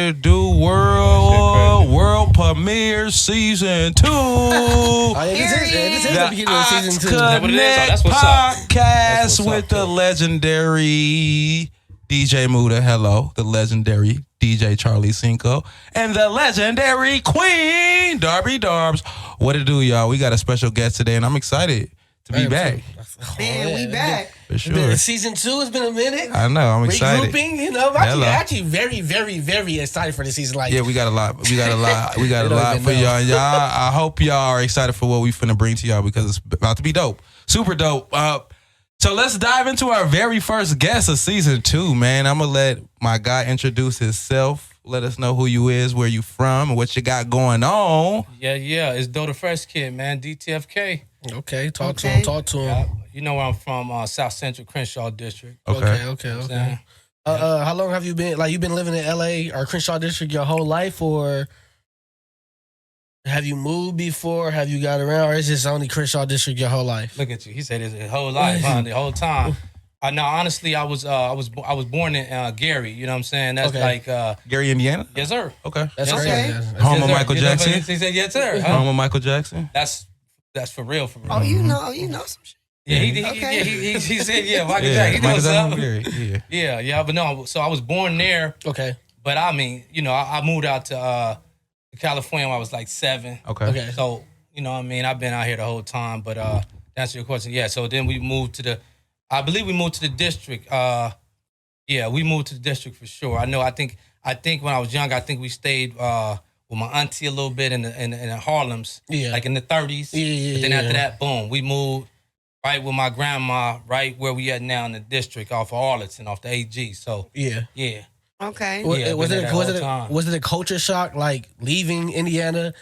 it do? World premiere season 2. This is the beginning of season 2. TheAuxConnect podcast with the legendary DJ Muda. Hello, the legendary DJ Charlie Cinco, and the legendary Queen Darby Darbs. What it do, y'all? We got a special guest today, and I'm excited to be back. Man, we back. For sure. Season 2 has been a minute. I know. I'm excited. Regrouping, you know. Actually, very, very, very excited for the season. Like, yeah, we got a lot. We got a lot for y'all. I hope y'all are excited for what we finna bring to y'all because it's about to be dope. Super dope. So let's dive into our very first guest of season 2, man. I'm gonna let my guy introduce himself. Let us know who you is, where you from, and what you got going on. Yeah. It's the Freshkid, man. DTFK. Okay, talk to him. Yeah. You know where I'm from, South Central Crenshaw District. Okay. How long have you been? Like, you've been living in LA or Crenshaw District your whole life, or have you moved before? Have you got around, or is this only Crenshaw District your whole life? Look at you. He said his whole life, the whole time. No, honestly, I was born in Gary. You know what I'm saying? That's like Gary, Indiana. Yes, sir. Okay, That's yes, okay. Sir. Home of Michael Jackson. He said, yes, sir. Home of Michael Jackson. That's for real. Oh, you know some shit. Yeah, he said, yeah, Michael Jackson. He knows something. Yeah, but no, so I was born there. Okay. But I mean, you know, I moved out to California when I was like 7. Okay. So, you know what I mean? I've been out here the whole time, but to answer your question, yeah, so then we moved to I believe we moved to the district. Yeah, we moved to the district for sure. I think when I was young, I think we stayed with my auntie a little bit in the Harlems, like in the 30s. But then after that, boom, we moved right with my grandma, right where we at now in the district, off of Arlington, off the AG. So yeah. Okay. Was it a culture shock, like leaving Indiana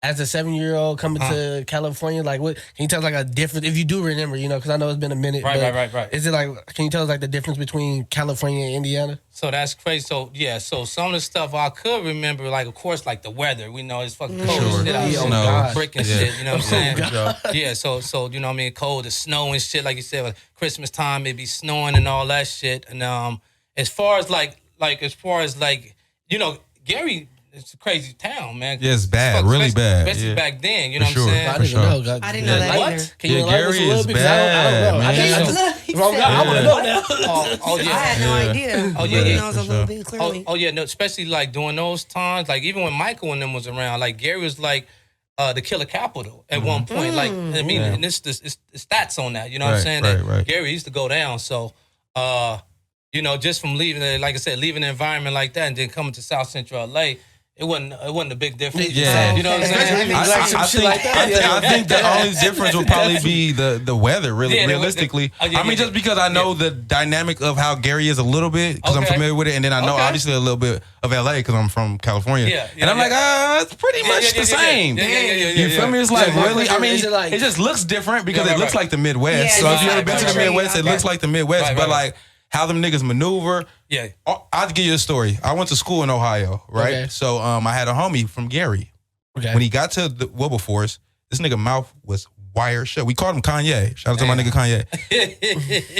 as a 7-year-old coming to California? Like, what can you tell us, like, a difference, if you do remember, you know, because I know it's been a minute. Right. Is it like, can you tell us like the difference between California and Indiana? So that's crazy. So yeah, so some of the stuff I could remember, like, of course, like the weather. We know it's fucking cold and shit out there, brick and shit. You know what I'm saying? Yeah. So you know what I mean? Cold, the snow and shit. Like you said, like Christmas time, it be snowing and all that shit. And as far as you know, Gary. It's a crazy town, man. Yeah, it's bad, really bad. Especially back then, you know what I'm saying? I didn't know. I didn't know that either. Can you Gary is bad, I don't know. I want to know now. Oh yeah. I had no idea. Oh yeah. He knows a little bit clearly. Oh yeah. No, especially like during those times, like even when Michael and them was around, like Gary was like the killer capital at one point. Like I mean, and it's stats on that. You know what I'm saying? Right. Gary used to go down. So you know, just from leaving, like I said, leaving an environment like that and then coming to South Central LA. It wasn't a big difference. Yeah. You know what I'm saying? I think the only difference would probably be the weather, realistically. I mean, just because I know the dynamic of how Gary is a little bit, because I'm familiar with it, and then I know obviously a little bit of LA because I'm from California. And I'm like, it's pretty much the same. You feel me? It's like, really? I mean, it just looks different because it looks like the Midwest. So if you ever been to the Midwest, it looks like the Midwest, but like, how them niggas maneuver. Yeah. I'll give you a story. I went to school in Ohio, right? Okay. So I had a homie from Gary. Okay. When he got to the Wilberforce, this nigga mouth was wire shut. We called him Kanye. Shout out to my nigga Kanye.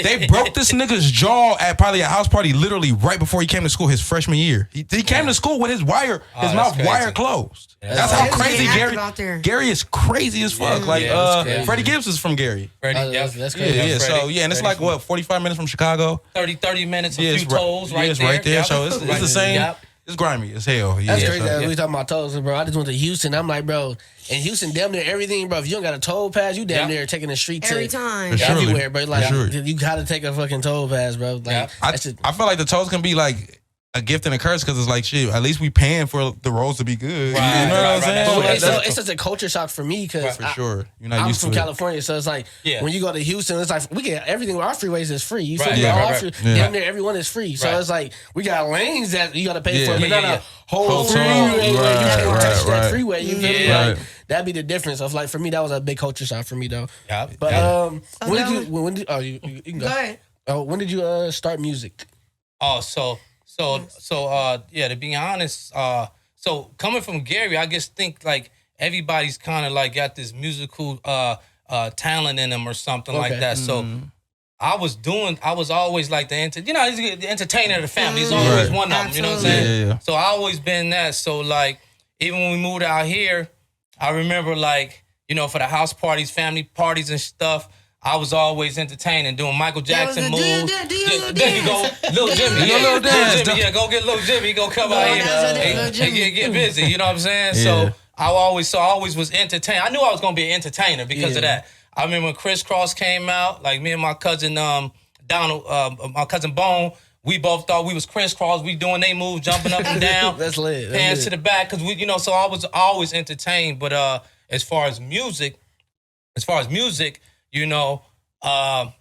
They broke this nigga's jaw at probably a house party literally right before he came to school his freshman year. He came to school with his mouth wire closed. That's how crazy Gary is crazy as fuck. Like Freddie Gibbs is from Gary. That's crazy. Yeah. So and it's like what, 45 minutes from Chicago? 30 minutes, a few tolls right there. It's right there. So it's the same. Yep. It's grimy as hell. That's crazy. We talking about tolls, bro. I just went to Houston. I'm like, bro, in Houston, damn near everything, bro. If you don't got a toll pass, you damn near taking the street every time. Everywhere, bro. Like, you got to take a fucking toll pass, bro. Like, I feel like the tolls can be like a gift and a curse because it's like, shit, at least we paying for the roads to be good. Right, you know what I'm saying? It's such a culture shock for me because for sure. You're not I'm used from to California, so it's like when you go to Houston, it's like we get everything. Our freeways is free. You see, damn near everyone is free. So it's like we got lanes that you got to pay for, but not a whole freeway. You can't touch that freeway. You feel me? Like, that'd be the difference of, like, for me, that was a big culture shock for me though. Yeah. But when did you can go ahead. When did you start music? To be honest, so coming from Gary, I just think like everybody's kind of like got this musical talent in them or something like that. So I was always like the entertainer of the family. He's always one of them, you know what I'm saying? Yeah. So I always been that. So like, even when we moved out here, I remember like, for the house parties, family parties and stuff, I was always entertaining, doing Michael Jackson moves. Then you go, Lil Jimmy. Lil Jimmy. Yeah, go get Lil Jimmy. He go come out here and get busy. You know what I'm saying? So I always was entertained. I knew I was gonna be an entertainer because of that. I remember when Crisscross came out, like me and my cousin Donald, my cousin Bone, we both thought we was Crisscross. We doing they moves, jumping up and down. That's lit. Hands to the back, because we, so I was always entertained. But as far as music, when I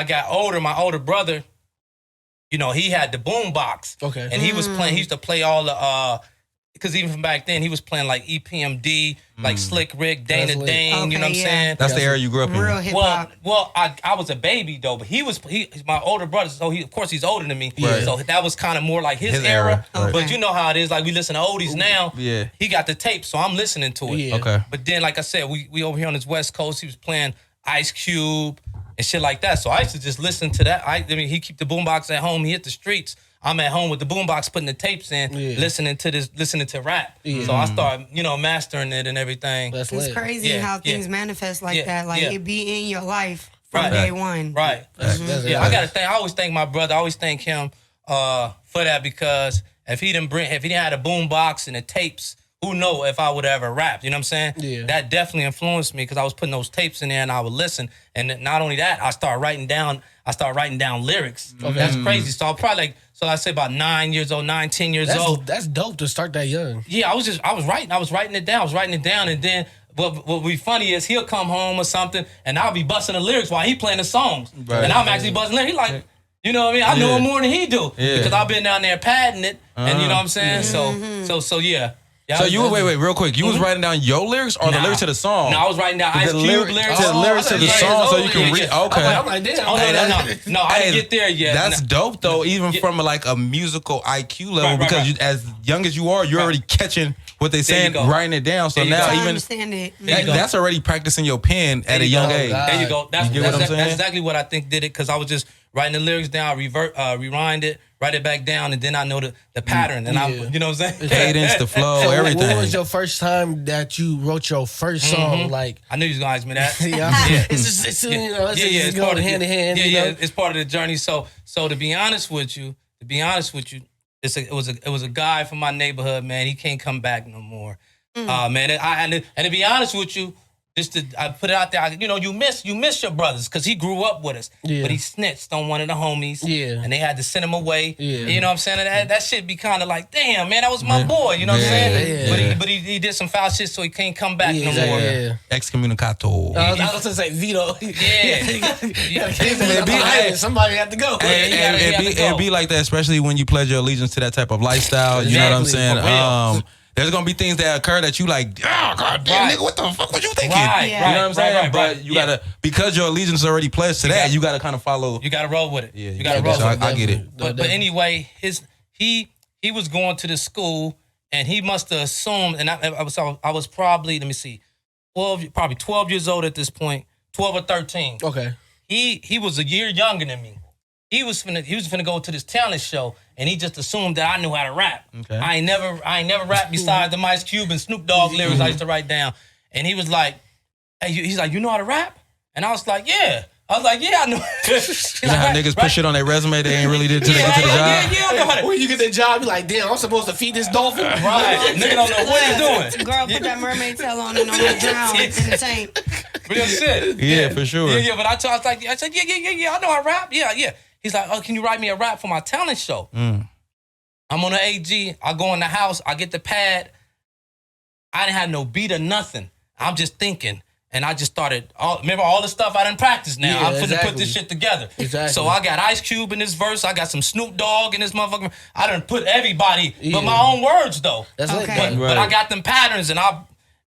got older, my older brother, he had the boom box. Okay. And he was playing, he used to play all the because even from back then, he was playing like EPMD, like Slick Rick, Dana Dane, you know what I'm saying? That's the era you grew up in. Real hip hop. Well, I was a baby though, but he's my older brother, so of course he's older than me. Right. So that was kind of more like his era. Right. But you know how it is, like we listen to oldies now. Yeah. He got the tape, so I'm listening to it. Yeah. Okay. But then, like I said, we over here on this West Coast, he was playing Ice Cube and shit like that. So I used to just listen to that. I mean, he keep the boombox at home. He hit the streets. I'm at home with the boombox, putting the tapes in, listening to rap. Yeah. So I started, mastering it and everything. It's crazy how things manifest like that. Like it be in your life from day one. Right. I always thank my brother. I always thank him for that, because if he didn't had a boombox and the tapes, who know if I would have ever rapped, you know what I'm saying? Yeah. That definitely influenced me, because I was putting those tapes in there and I would listen. And not only that, I started writing down lyrics. Okay. That's crazy. So I'm probably I say about 10 years old. That's dope to start that young. Yeah, I was writing it down. And then what would be funny is he'll come home or something and I'll be busting the lyrics while he playing the songs. Right. And I'm actually busting lyrics. He like, you know what I mean? I know him more than he do. Yeah. Because I've been down there padding it. And you know what I'm saying? So yeah. Yeah, so you wait real quick. You was writing down your lyrics or the lyrics to the song? No, I was writing down Ice Cube lyrics. The lyrics to the song, so you can read. Okay. I'm like, damn. No, I didn't get there yet. That's dope though, even from like a musical IQ level, because you, as young as you are, you're already catching what they're saying, writing it down. So now I even understand it. that's already practicing your pen at a young age. There you go. That's what I'm saying? That's exactly what I think did it, because I was just writing the lyrics down, rewind it, write it back down, and then I know the pattern, and I'm, you know what I'm saying? Cadence, the flow, everything. What was your first time that you wrote your first song? Like, I knew you was gonna ask me that. It's going hand in hand. It's part of the journey. So to be honest with you, it was a guy from my neighborhood, man. He can't come back no more, man. And to be honest with you, I put it out there. You miss your brothers, because he grew up with us, but he snitched on one of the homies, and they had to send him away. You know what I'm saying? That shit be kind of like, damn, man, that was my boy. You know what I'm saying? But he did some foul shit, so he can't come back no more. Excommunicado. I was gonna say veto. Somebody had to go. It'd be like that, especially when you pledge your allegiance to that type of lifestyle. You know what I'm saying? There's gonna be things that occur that you like, oh god damn, nigga, what the fuck was you thinking? Right, you know what I'm saying? But you gotta, because your allegiance is already pledged to that, you gotta kind of follow. You gotta roll with it. Yeah, you gotta roll with it. I get it. But anyway, he was going to the school, and he must have assumed, and I was probably, let me see, 12 years old at this point, 12 or 13. Okay. He was a year younger than me. He was finna go to this talent show, and he just assumed that I knew how to rap. Okay. I ain't never rapped besides the Ice Cube and Snoop Dogg lyrics I used to write down. And he was like, hey, he's like, you know how to rap? And I was like, yeah. I know. You know how niggas put shit on their resume they ain't really did till they get to the job? Yeah, I know how to. When you get the job, you're like, damn, I'm supposed to feed this dolphin? Right. Nigga don't know what you're doing. Girl, put that mermaid tail on and on the drown in the tank. Real shit. Yeah, for sure. Yeah, but I said, yeah, I know how to rap. Yeah. He's like, oh, can you write me a rap for my talent show? I'm on the AG. I go in the house. I get the pad. I didn't have no beat or nothing. I'm just thinking. And I just started, remember all the stuff I didn't practice now. Yeah, I'm finna put this shit together. Exactly. So I got Ice Cube in this verse. I got some Snoop Dogg in this motherfucker. I done put everybody, but my own words though. That's okay. lit. But I got them patterns, and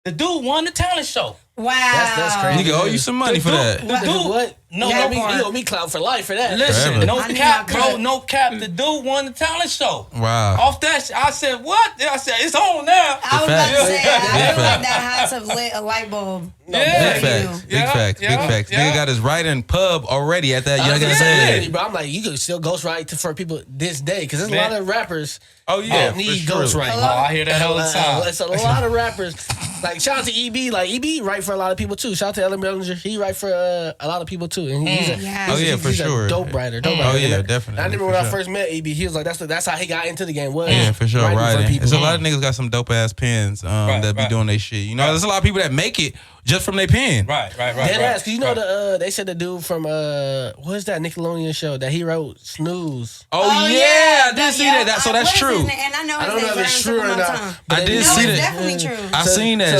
the dude won the talent show. Wow. That's crazy. Nigga owe you some money for that. The dude, what? No, you owe me clout for life for that. Listen, Forever. no cap, bro, no cap. The dude won the talent show. Wow. Off that, I said, what? I said, it's on now. I was about to say, I feel like that has to lit a light bulb. Yeah. Big facts. Big facts. Big facts. Nigga got his writing pub already at that young ass age. Bro, I'm like, you could still ghostwrite for people this day because there's a lot of rappers that need ghostwriting. Oh, I hear that all the time. It's a lot of rappers. Like, shout out to EB. Like, EB write for a lot of people, too. Shout out to Ellen Bellinger. He write for a lot of people, too. And he's for sure. A dope writer. Oh, yeah, definitely. I remember when I first met EB, he was like, that's how he got into the game. Yeah, for sure. Writing. There's a lot of niggas got some dope-ass pens that be doing their shit. You know, there's a lot of people that make it just from their pen. Right. Dead ass. Cause you know they said the dude from what's that Nickelodeon show that he wrote Snooze. Oh yeah, I did see that. So that's true. And I don't know if it's true or not. I did see that. It's definitely true. I seen that.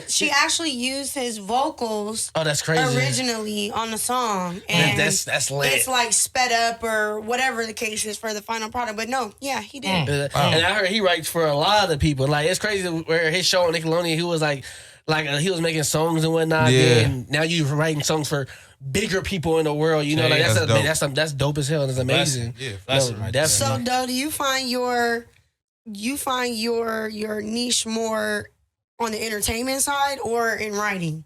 She actually used his vocals. Oh, that's crazy. Originally on the song, and that's lit. It's like sped up or whatever the case is for the final product. But no, yeah, he did. And I heard he writes for a lot of people. Like it's crazy where his show on Nickelodeon, he was like he was making songs and whatnot. Yeah. And now you're writing songs for bigger people in the world. You know, like that's dope as hell. And it's amazing. So, though, do you find your niche more on the entertainment side or in writing?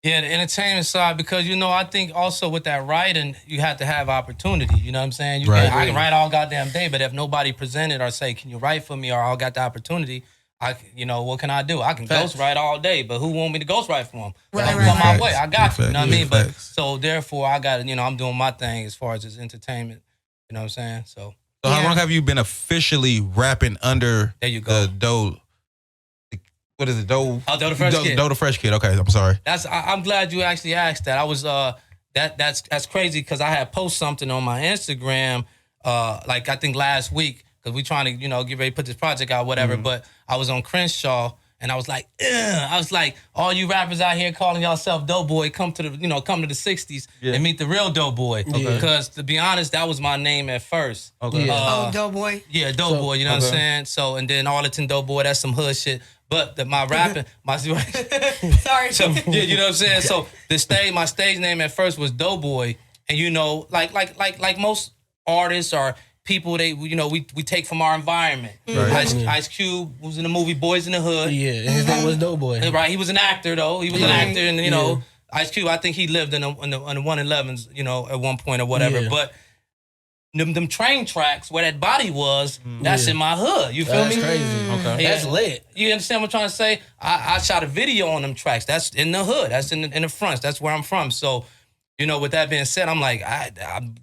Yeah, the entertainment side, because, I think also with that writing, you have to have opportunity. You know what I'm saying? I can write all goddamn day, but if nobody presented or say, can you write for me, or I got the opportunity, what can I do? I can ghostwrite all day, but who want me to ghostwrite for them? Come my way. I got you. You know what I mean? But so therefore, I got I'm doing my thing as far as this entertainment. You know what I'm saying? So how long have you been officially rapping under there you go. the Doe? What is it? Doe? Oh, Doe the Freshkid. Doe the Freshkid. Okay, I'm sorry. I'm glad you actually asked that. I was that's crazy because I had posted something on my Instagram like I think last week. Because we trying to, get ready to put this project out, whatever. Mm-hmm. But I was on Crenshaw, and I was like, all you rappers out here calling yourself Doughboy, come to the 60s and meet the real Doughboy. Okay. Because to be honest, that was my name at first. Okay. Doughboy. Yeah, Doughboy. You know what I'm saying? So and then Arlington Doughboy, that's some hood shit. But my rapping, sorry. So you know what I'm saying? So my stage name at first was Doughboy, and like most artists or people we take from our environment. Right. Ice Cube was in the movie Boys in the Hood. Yeah, and his name was Doughboy. Right, he was an actor though. He was an actor, and Ice Cube. I think he lived in the 111s, at one point or whatever. Yeah. But them train tracks where that body was, that's in my hood. You feel me? That's crazy. Okay, that's lit. You understand what I'm trying to say? I shot a video on them tracks. That's in the hood. That's in the fronts. That's where I'm from. So. With that being said, I'm like,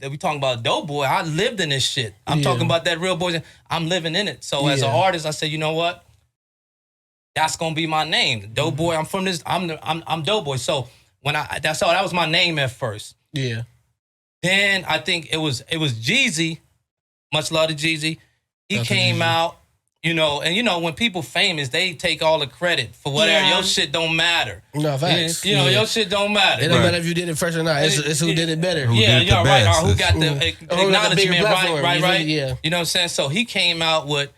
we talking about Doughboy. I lived in this shit. I'm talking about that real boy. I'm living in it. So as an artist, I said, you know what? That's gonna be my name, Doughboy. I'm from this. I'm Doughboy. So that was my name at first. Yeah. Then I think it was Jeezy. Much love to Jeezy. He came out. And when people famous, they take all the credit for whatever. Your shit don't matter. No, facts. Your shit don't matter. It don't matter if you did it first or not. It's who did it better. Right. Or who got the acknowledgement, right? Yeah. You know what I'm saying? So he came out with,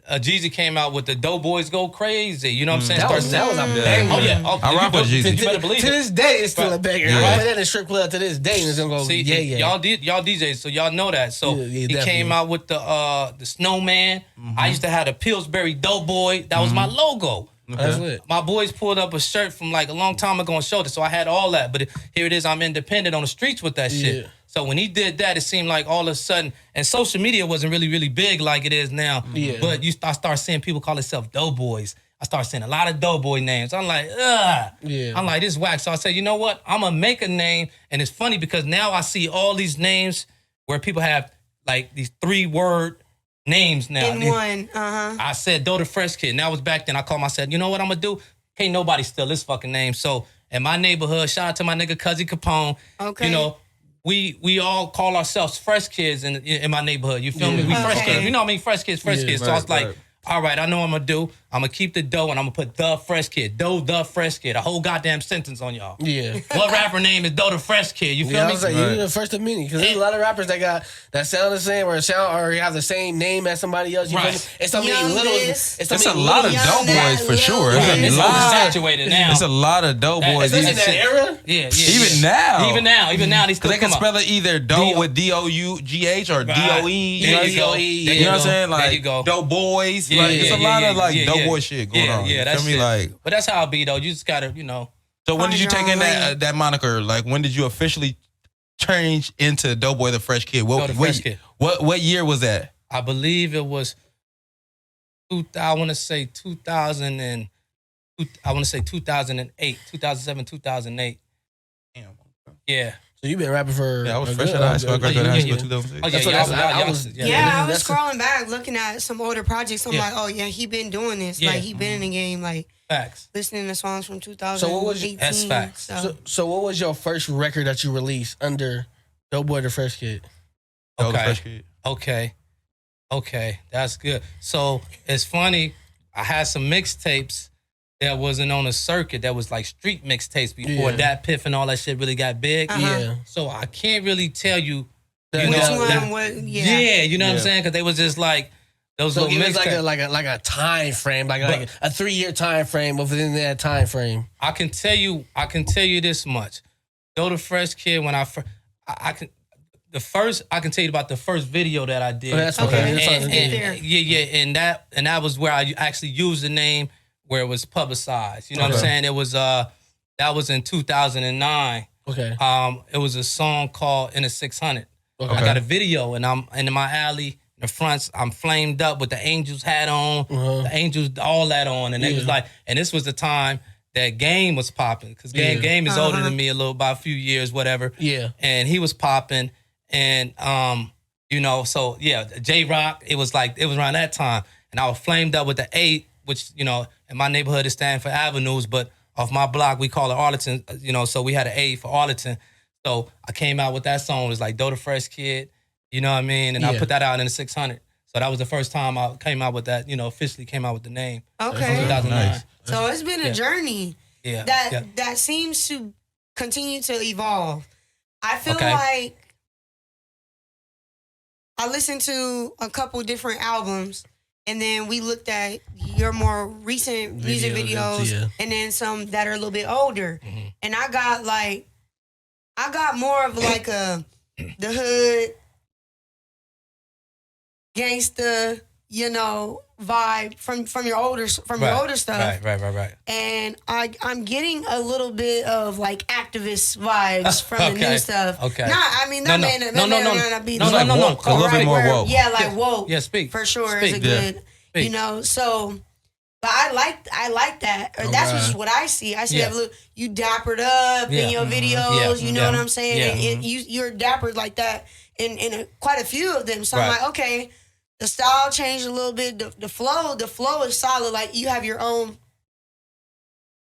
Jeezy came out with the Doughboys Go Crazy. You know what I'm saying? That was a banger. Oh, yeah. I rock with Jeezy. You better believe it. To this day, it's still a banger. I play that in a strip club to this day, and it's gonna go, y'all DJs, so y'all know that. So he came out with the Snowman. Mm-hmm. I used to have the Pillsbury Doughboy. That was my logo. Okay. That's lit. My boys pulled up a shirt from like a long time ago and showed it, so I had all that. But here it is, I'm independent on the streets with that shit. Yeah. So when he did that, it seemed like all of a sudden, and social media wasn't really, really big like it is now. Yeah. But I start seeing people call themselves Doughboys. I start seeing a lot of Doughboy names. I'm like, ugh. Yeah. I'm like, this is whack. So I said, you know what? I'm going to make a name. And it's funny because now I see all these names where people have like these 3-word names now. In one, I said Doe the Freshkid. Now was back then. I called myself, you know what I'm going to do? Can't nobody steal this fucking name. So in my neighborhood, shout out to my nigga Cuzzy Capone. Okay. We all call ourselves Fresh Kids in my neighborhood. You feel me? We Fresh Kids. You know what I mean? Fresh Kids. So I was like, all right, I know what I'm gonna do. I'm gonna keep the dough and I'm gonna put the Freshkid. Dough the Freshkid. A whole goddamn sentence on y'all. Yeah. What rapper name is Dough the Freshkid? You feel me? I was like, you're the first of many. Because there's a lot of rappers that sound the same or have the same name as somebody else. You feel me? It's so many little. It's a lot of dope boys for sure. It's oversaturated now. It's a lot of dope boys. In that era? Yeah. Even now, they still they can spell it either dough with D-O-U-G-H or D-O-E. You know what I'm saying? Like, there you go. dope boys. It's a lot of dope boy shit going on. Yeah, that's me. But that's how it be though. You just gotta, So when did you take in that moniker? Like, when did you officially change into Doughboy the Freshkid? What year was that? I believe it was. I want to say 2008, 2007, 2008. Damn. Yeah. So you've been rapping for... Yeah, I was fresh out of high school. I graduated high school in 2006. I was scrolling back, looking at some older projects. I'm like, oh, yeah, he been doing this. Like, he been in the game, like... Facts. Listening to songs from 2018. So what was that's facts. So what was your first record that you released under Doughboy the Freshkid? Okay, that's good. So it's funny. I had some mixtapes that wasn't on a circuit. That was like street mixtapes before that Piff and all that shit really got big. Yeah. So I can't really tell you. You know what I'm saying? Because they was just like those little mixtapes. Like a time frame, like a 3-year time frame within that time frame. I can tell you this much. Dough the Freshkid, when I can tell you about the first video that I did. Oh, that's okay. And that was where I actually used the name where it was publicized. You know what I'm saying? It was that was in 2009. Okay. It was a song called In a 600. Okay. I got a video and I'm in my alley in the front. I'm flamed up with the Angels hat on, the Angels all that on, and it was like, and this was the time that Game was popping because Game is older than me by a few years, whatever. Yeah. And he was popping. And so J-Rock, it was around that time. And I was flamed up with the 8, which, in my neighborhood it stands for avenues, but off my block we call it Arlington, so we had an 8 for Arlington. So I came out with that song. It was like Dough the Freshkid, you know what I mean? And I put that out in the 600. So that was the first time I came out with that, officially came out with the name. Okay. 2009. Nice. So it's been a journey that seems to continue to evolve. I feel like I listened to a couple different albums, and then we looked at your more recent music videos, and then some that are a little bit older. Mm-hmm. And I got more of like the hood, gangsta, vibe from your older stuff. Right. And I'm getting a little bit of like activist vibes from the new stuff. Okay. A little bit more woke. Yeah, like woke. Yeah, speak. For sure is a good, so. But I like that. Or that's just what I see. I see that look, you dappered up in your videos. You know what I'm saying? And you're dappered like that in quite a few of them. So I'm like, okay. The style changed a little bit. The flow is solid. Like you have your own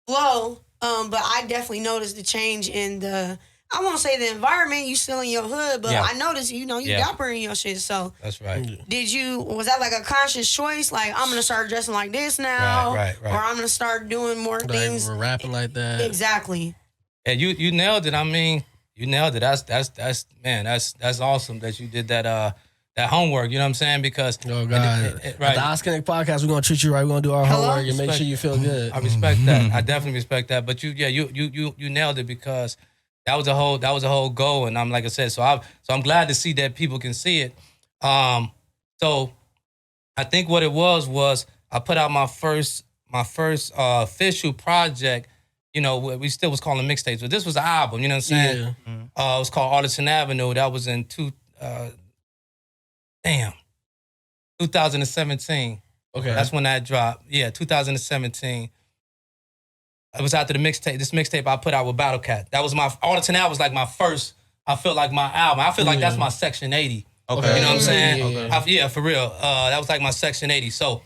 flow. But I definitely noticed the change in I won't say the environment. You still in your hood, but I noticed you dapper in your shit. So that's right. Was that like a conscious choice? Like I'm gonna start dressing like this now, right. Or I'm gonna start doing more things. We're rapping like that. Exactly. And you nailed it. I mean, you nailed it. That's awesome that you did that. That homework, you know what I'm saying? Because right. At the TheAuxConnect podcast, we're gonna treat you right. We're gonna do our homework and make sure you feel good. I respect that. I definitely respect that. But you nailed it because that was a whole goal. And I'm like I said, so I'm glad to see that people can see it. So I think what it was I put out my first official project. We still was calling mixtapes, but this was an album. You know what I'm saying? Yeah. It was called Arlington Avenue. That was in 2017. Okay. That's when that dropped. Yeah, 2017. It was after the mixtape. This mixtape I put out with Battle Cat. That was my Arlington Avenue was like my first. I feel like my album. I feel like that's my Section 80. Okay. You know what I'm saying? Yeah, for real. That was like my Section 80. So,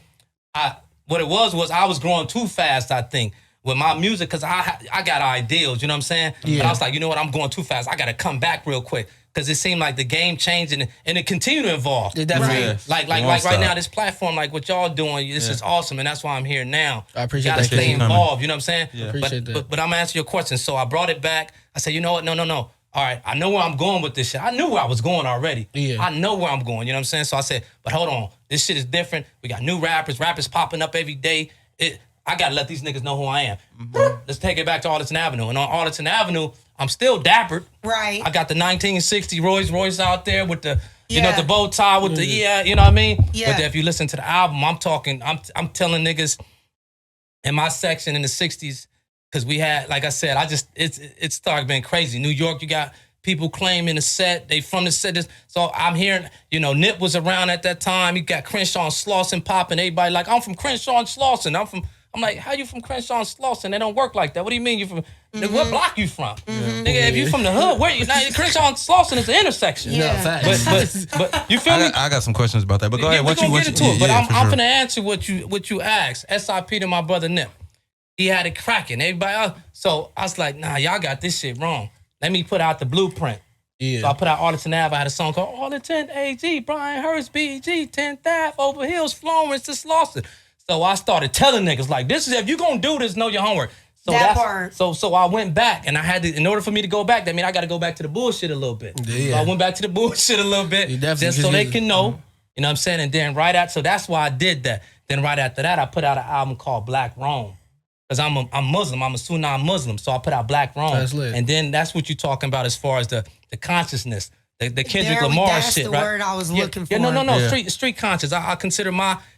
what it was I was growing too fast. I think with my music because I got ideals. You know what I'm saying? Yeah. But I was like, you know what? I'm going too fast. I got to come back real quick. because it seemed like the game changed and it continued to evolve. It definitely is. Like right now, this platform, like what y'all doing, this is awesome, and that's why I'm here now. I appreciate that. You gotta stay involved, you know what I'm saying? Yeah. Appreciate that. But I'm gonna answer your question. So I brought it back. I said, you know what? No. All right, I know where I'm going with this shit. I knew where I was going already. Yeah. I know where I'm going, you know what I'm saying? So I said, but hold on, this shit is different. We got new rappers popping up every day. I gotta let these niggas know who I am. Let's take it back to Arlington Avenue. And on Arlington Avenue, I'm still dappered. Right. I got the 1960 Rolls Royce out there with the, you know, the bow tie with the, you know what I mean? Yeah. But if you listen to the album, I'm telling niggas in my section in the 60s, because we had, like I said, it started being crazy. New York, you got people claiming the set, they from the set. So I'm hearing, you know, Nip was around at that time. You got Crenshaw and Slauson popping. Everybody like, I'm from Crenshaw and Slauson. I'm like, how you from Crenshaw and Slauson? They don't work like that. What do you mean you from? What block you from? Nigga, if you from the hood, where you? Now Crenshaw and Slauson is the intersection. Yeah. But you feel me? I got some questions about that. But go ahead. We're gonna get into it. But I'm sure. gonna answer what you asked. SIP to my brother Nip. He had it cracking. Everybody else. So I was like, nah, y'all got this shit wrong. Let me put out the blueprint. Yeah. So I put out Arlington Ave. I had a song called Arlington AG, Brian Hurst, BG, 10th Ave, over Hills, Florence to Slauson. So I started telling niggas like, this is if you gonna do this, know your homework. So that part. So I went back and I had to, in order for me to go back, that mean I got to go back to the bullshit a little bit. Yeah. So I went back to the bullshit a little bit, just so they can know. You know what I'm saying? And then so that's why I did that. Then right after that, I put out an album called Black Rome. Because I'm Muslim, I'm a Sunni Muslim, so I put out Black Rome. And then that's what you're talking about as far as the consciousness, the Kendrick Lamar that's shit, the right? word I was looking for. Yeah, no, street conscious. I consider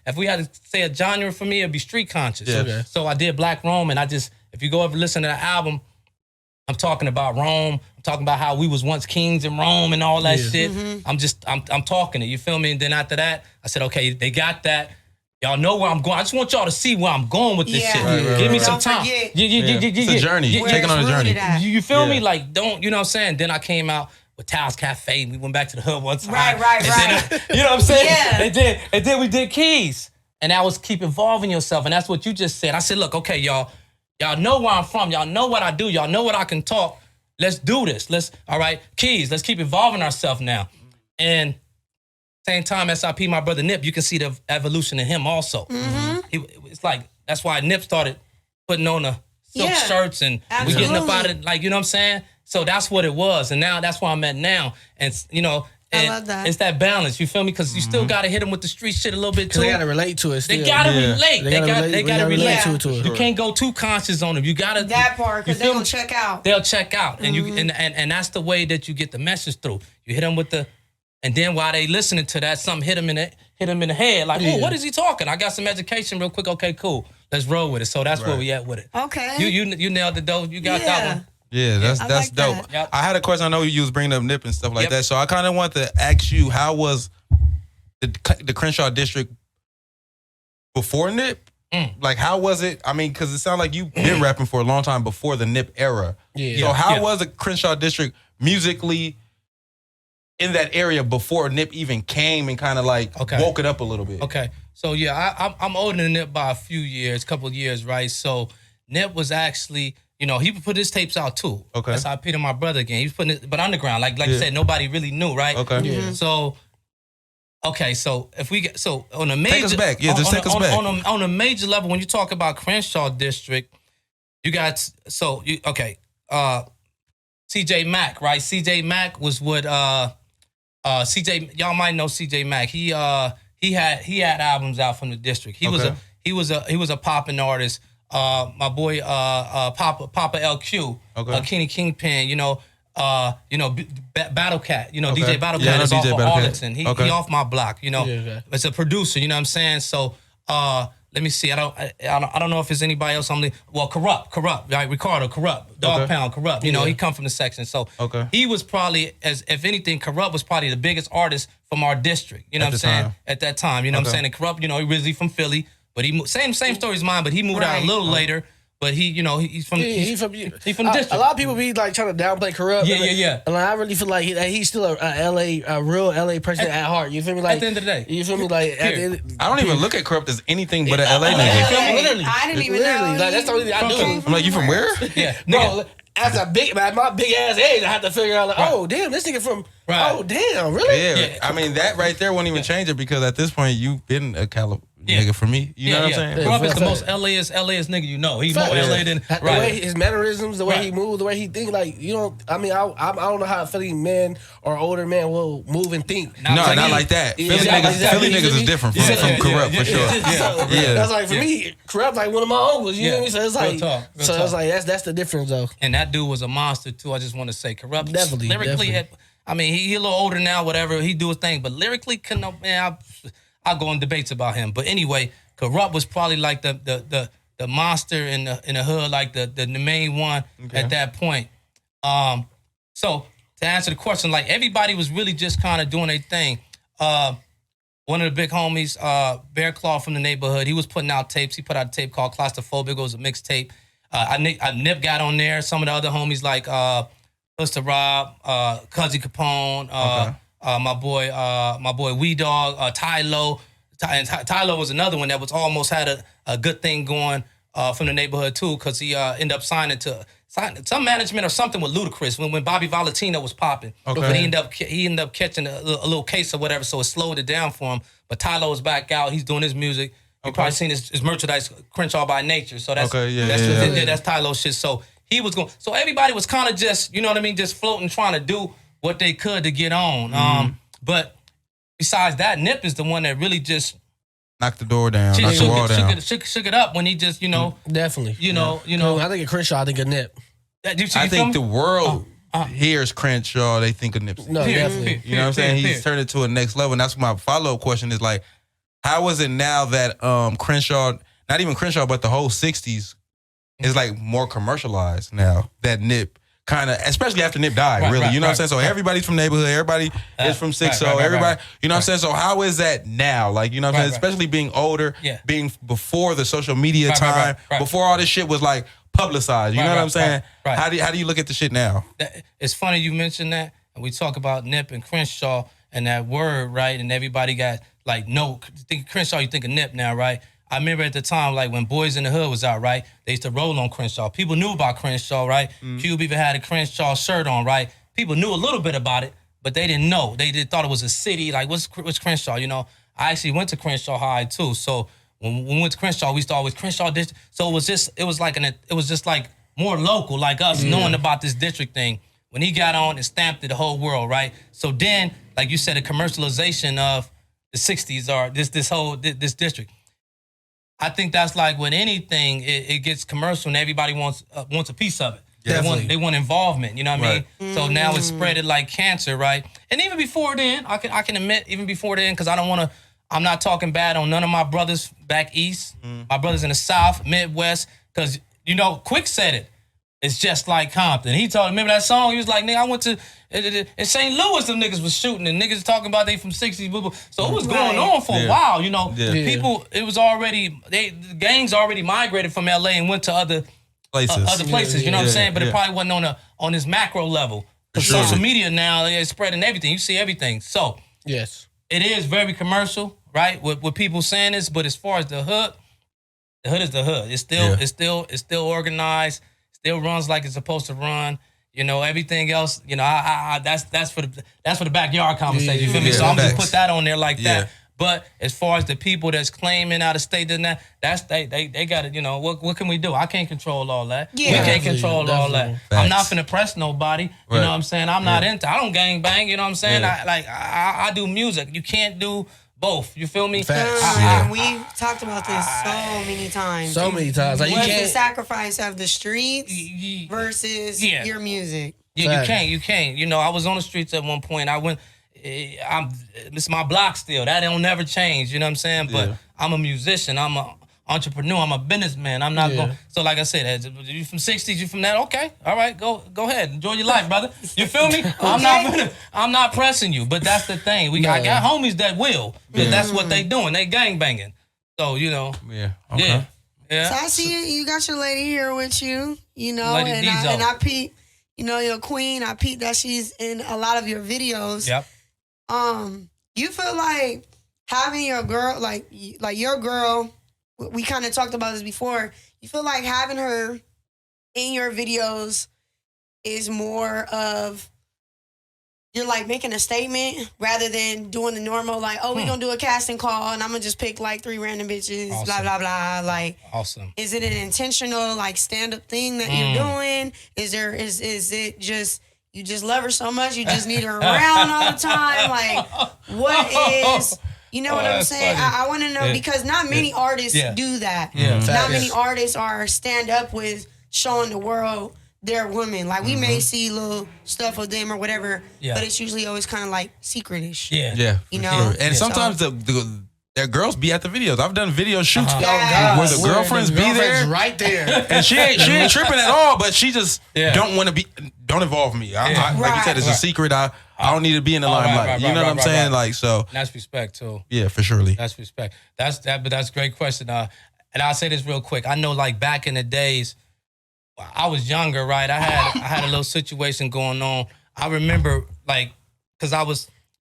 if we had to say a genre for me, it'd be street conscious. Yeah. Okay. So I did Black Rome, and if you go ever listen to the album, I'm talking about Rome. I'm talking about how we was once kings in Rome and all that shit. I'm talking it, you feel me? And then after that, I said, okay, they got that. Y'all know where I'm going. I just want y'all to see where I'm going with this shit. Give me some time. It's a journey. Taking on a journey. You feel me? Like, you know what I'm saying? Then I came out with Taos Cafe and we went back to the hood one time. Right. Then, you know what I'm saying? Yeah. And then we did Keys. And that was keep evolving yourself. And that's what you just said. I said, look, okay, y'all know where I'm from. Y'all know what I do. Y'all know what I can talk. Let's do this. All right, Keys, let's keep evolving ourselves now. And same time, SIP, my brother Nip, you can see the evolution in him also. It's like, that's why Nip started putting on the silk shirts and we getting up out of it, like, you know what I'm saying? So that's what it was. And now that's where I'm at now. And, you know, I love that. It's that balance, you feel me? Because you still got to hit them with the street shit a little bit too. They got to relate to it still. They got to relate. They got to relate to it. You can't go too conscious on them. You got to. That part, because they're going to check out. They'll check out. And and that's the way that you get the message through. You hit them with the, and then while they listening to that, something hit them in the head. Like, oh, what is he talking? I got some education real quick. Okay, cool. Let's roll with it. So that's where we at with it. Okay. You nailed it though. You got that one. Yeah, that's like dope. that. Yep. I had a question. I know you was bringing up Nip and stuff like that. So I kind of want to ask you, how was the Crenshaw district before Nip? Like, how was it? I mean, because it sounds like you've been rapping for a long time before the Nip era. Yeah. So how was the Crenshaw district musically in that area before Nip even came and kind of like woke it up a little bit? Okay. So yeah, I'm older than Nip by a couple of years, right? So Nip was actually, you know, he put his tapes out too. Okay. That's how I paid him my brother again. He was putting it, but underground, like you said, nobody really knew, right? Okay. Yeah. So, so if we get on a major, take us back. Yeah, just take us back. On a major level, when you talk about Crenshaw district, you got CJ Mack, right? CJ Mack was what CJ, y'all might know CJ Mack. He had albums out from the district. He was a popping artist. My boy Papa LQ, Kenny Kingpin, Battle Cat, DJ Battle Cat is off of Arlington. He off my block, It's a producer, you know what I'm saying? So let me see. I don't know if there's anybody else on the Corrupt, right? Ricardo, Corrupt, Dog Pound, Corrupt. He come from the section. So he was probably, if anything, Corrupt was probably the biggest artist from our district. You know what I'm saying? At that time, you know what I'm saying? And Corrupt, he originally from Philly, but he same story as mine, but he moved out a little later. But he's from the district. A lot of people be like trying to downplay Corrupt. Yeah. And I really feel like he's still a real LA person at heart. You feel me? Like at the end of the day. You feel me? Like at the end, I don't even look at Corrupt as anything but an LA nigga. Literally, I didn't even know. Like, that's the only thing I do. I'm like, you from where? Yeah, Bro, as a my big ass age, I had to figure out like, oh damn, this nigga from oh damn, really? Yeah. I mean that right there won't even change it because at this point you've been a nigga for me. You know what I'm saying? Corrupt is the most LAist nigga you know. He's more LA than the way his mannerisms, the way he moves, the way he think. Like you know, I mean, I don't know how Philly men or older men will move and think. Not like that. Philly niggas is different from Corrupt for sure. That's like for me, Corrupt like one of my uncles. You know what I mean? So it's like, it's like that's the difference though. And that dude was a monster too. I just want to say, Corrupt definitely lyrically. I mean, he a little older now, whatever. He do his thing, but lyrically, I'll go in debates about him. But anyway, Corrupt was probably like the monster in the hood, like the main one at that point. So to answer the question, like everybody was really just kind of doing their thing. One of the big homies, Bear Claw from the neighborhood, he was putting out tapes. He put out a tape called Claustrophobic. It was a mixtape. Nip got on there. Some of the other homies like Mr. Rob, Cuzzy Capone, my boy Wee Dog, Tylo. Tylo was another one that was almost had a good thing going from the neighborhood too, because he ended up signing some management or something with Ludacris when Bobby Valentino was popping. Okay. But he ended up catching a little case or whatever, so it slowed it down for him. But Tylo was back out. He's doing his music. You probably seen his merchandise, Crenshaw by Nature. So that's that's Tylo shit. So he was going. So everybody was kind of just, you know what I mean, just floating, trying to do what they could to get on. But besides that, Nip is the one that really just knocked the door down, knocked the wall down. Shook it up when he just, definitely. You know. I think of Crenshaw, I think of Nip. I think the world hears Crenshaw, they think of Nipsey. No, definitely. You know what I'm saying? He's turned it to a next level, and that's my follow-up question is like, how is it now that Crenshaw, not even Crenshaw, but the whole 60s is like more commercialized now that Nip kind of, especially after Nip died, really. You know what I'm saying? So everybody's from neighborhood, everybody is from 6 everybody, you know what I'm saying? So how is that now? Like, you know what I'm saying? Especially being older, being before the social media time, before all this shit was like publicized. You know what I'm saying? How do you look at the shit now? It's funny you mentioned that, and we talk about Nip and Crenshaw and that word, right? And everybody got like, no, think Crenshaw, you think of Nip now, right? I remember at the time, like when Boys in the Hood was out, right? They used to roll on Crenshaw. People knew about Crenshaw, right? Cube even had a Crenshaw shirt on, right? People knew a little bit about it, but they didn't know. They thought it was a city. Like, what's Crenshaw? You know, I actually went to Crenshaw High too. So when we went to Crenshaw, we used to always Crenshaw district. So it was just like more local, like us knowing about this district thing. When he got on, it stamped the whole world, right? So then, like you said, the commercialization of the 60s or this district. I think that's like with anything, it gets commercial and everybody wants a piece of it. They want involvement, you know what I mean? So now it's spreaded like cancer, right? And even before then, I can admit, even before then, because I'm not talking bad on none of my brothers back east, my brothers in the South, Midwest, because, Quick said it. It's just like Compton. He told, remember that song? He was like, nigga, I went to, in St. Louis, them niggas was shooting, and niggas talking about they from 60s, blah, blah. So it was going on for a while, People, it was already, the gangs already migrated from LA and went to other places, you know what I'm saying? But it probably wasn't on this macro level. Because social media now is spreading everything. You see everything. So, yes, it is very commercial, right? With people saying this, but as far as the hood is the hood. It's still organized. Still runs like it's supposed to run. Everything else. That's for the backyard conversation. You feel me? So I'm just put that on there like that. But as far as the people that's claiming out of state, then that's they got it. What can we do? I can't control all that. Yeah. We can't control all that. Facts. I'm not finna press nobody. You know what I'm saying? I'm not into. I don't gang bang. You know what I'm saying? I do music. You can't do both. You feel me? We talked about this so many times. So many times. Like, what's the sacrifice of the streets versus your music? Yeah, you can't. I was on the streets at one point. I went. It's my block still. That don't never change. You know what I'm saying? But I'm a musician. I'm an entrepreneur. I'm a businessman. I'm not going. So like I said, you from 60s, you from that? Okay, all right, go ahead, enjoy your life, brother. You feel me? I'm not pressing you. But that's the thing. I got homies that will. That's what they doing. They gang banging. So Yeah. Okay. Yeah. So I see you got your lady here with you. And I peep. Your queen. I peep that she's in a lot of your videos. Yep. You feel like having your girl, like your girl, we kind of talked about this before. You feel like having her in your videos is more of you're like making a statement rather than doing the normal like, oh, we gonna do a casting call and I'm gonna just pick like 3 random bitches, blah blah blah. Like, is it an intentional like stand up thing that you're doing? Is it just you just love her so much you just need her around all the time? Like, what is? You know what I'm saying? I want to know because not many artists do that. Not many artists are stand up with showing the world they're women. Like, we may see little stuff of them or whatever, but it's usually always kind of like secret-ish. You know? Sure. And sometimes their girls be at the videos. I've done video shoots where the girlfriends be there. Right there. And she ain't tripping at all, but she just don't involve me. Like you said, it's a secret. I don't need to be in the limelight. You know what I'm saying? Like, so. That's respect, too. Yeah, for surely. That's respect. But that's a great question. And I'll say this real quick. I know, like, back in the days, I was younger, right? I had a little situation going on. I remember, like, because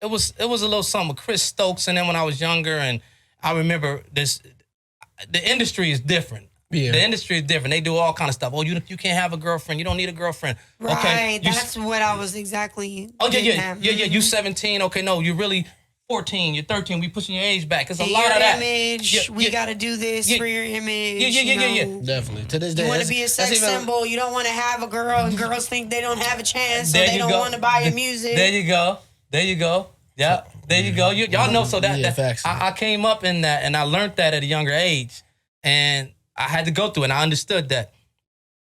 it was a little something with Chris Stokes and then when I was younger, and I remember this. The industry is different. Yeah. The industry is different. They do all kind of stuff. Oh, you can't have a girlfriend. You don't need a girlfriend. Right. Okay. That's what I was exactly. Oh yeah. You 17. Okay, no, you're really 14, you're 13, we pushing your age back. It's a lot of that. Image, we got to do this for your image. Yeah. Definitely. To this day, you want to be a sex symbol. You don't want to have a girl, and girls think they don't have a chance, so they don't want to buy your music. There you go. Yeah, there you go. Y'all know. So that I came up in that, and I learned that at a younger age, and I had to go through, and I understood that.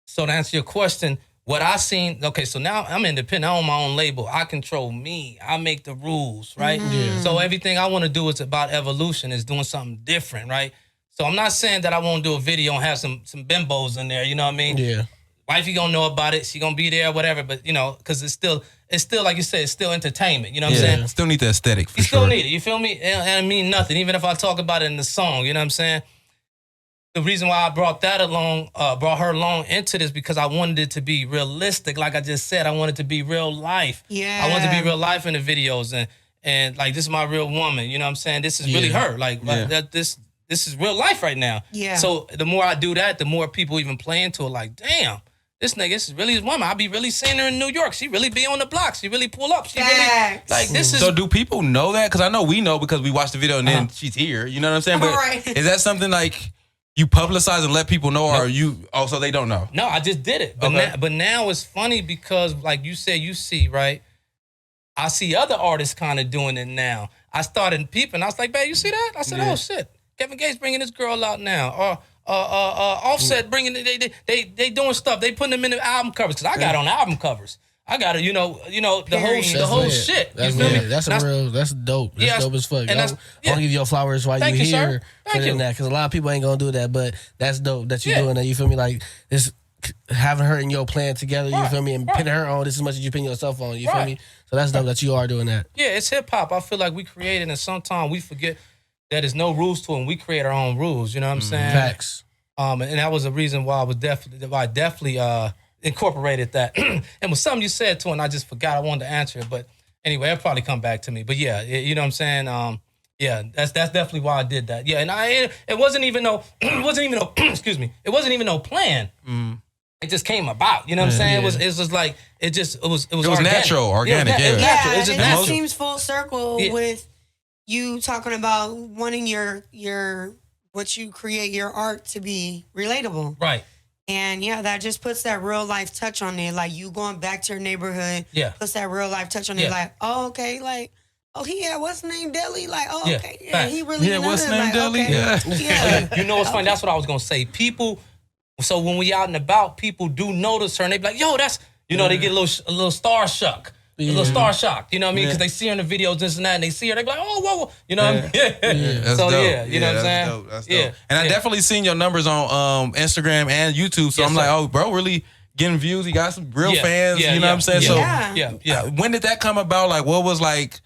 So to answer your question, what I seen, okay, so now I'm independent. I own my own label. I control me. I make the rules, right? So everything I want to do is about evolution, is doing something different, right? So I'm not saying that I won't do a video and have some bimbos in there, you know what I mean? Yeah. Wifey gonna know about it. She gonna be there, whatever. But, you know, because it's still, like you said, it's still entertainment, you know what I'm saying? Still need the aesthetic, for sure. You still need it, you feel me? And I mean nothing, even if I talk about it in the song, you know what I'm saying? The reason why I brought her along into this, because I wanted it to be realistic. Like I just said, I wanted it to be real life. Yeah. I wanted to be real life in the videos, and like, this is my real woman. You know what I'm saying? This is really her. Like this is real life right now. Yeah. So the more I do that, the more people even play into it. Like, damn, this is really his woman. I be really seeing her in New York. She really be on the block. She really pull up. She really, like, this is. So do people know that? Because I know we know because we watched the video and then she's here. You know what I'm saying? But is that something like you publicize and let people know, or you also they don't know? No, I just did it. But now it's funny because, like you said, you see, right? I see other artists kind of doing it now. I started peeping. I was like, babe, you see that? I said, oh shit, Kevin Gates bringing this girl out now, or Offset bringing they doing stuff. They putting them in the album covers, because I got on the album covers. I got to, you know, the whole shit. That's you feel me? That's dope. That's dope as fuck. I want to give your flowers while you're here for that, because a lot of people ain't gonna do that, but that's dope that you're doing that. You feel me? Like, this, having her and your plan together. You feel me? And pinning her on just as much as you pin yourself on. You feel me? So that's dope that you are doing that. Yeah, it's hip hop. I feel like we created, and sometimes we forget that there's no rules to it, and we create our own rules. You know what I'm saying? Facts. And that was a reason why I definitely incorporated that. And was something you said to, and I just forgot. I wanted to answer it, but anyway, it'll probably come back to me. But yeah, you know what I'm saying? Yeah, that's definitely why I did that. Yeah, and it wasn't even no excuse me. It wasn't even no plan. It just came about. You know what I'm saying? Yeah. It was just like it was natural, organic. It just seems full circle with you talking about wanting your what you create your art to be relatable. Right. And that just puts that real life touch on it. Like, you going back to your neighborhood, puts that real life touch on it. Like, oh, okay, like, oh, he had what's name Deli? Like, oh, okay, he really what's name like, Deli? Okay. Yeah. You know what's funny? That's what I was gonna say. People, so when we out and about, people do notice her, and they be like, yo, that's, you know, they get a little star shock. A little star shocked, you know what I mean? Because they see her in the videos, this and that, and they see her, they be like, oh, whoa, you know what I mean? That's so, dope. you know what I'm saying? Dope. That's dope. And I definitely seen your numbers on Instagram and YouTube, so I'm like, oh, bro, really getting views. He got some real fans, you know what I'm saying? So when did that come about? Like, what was like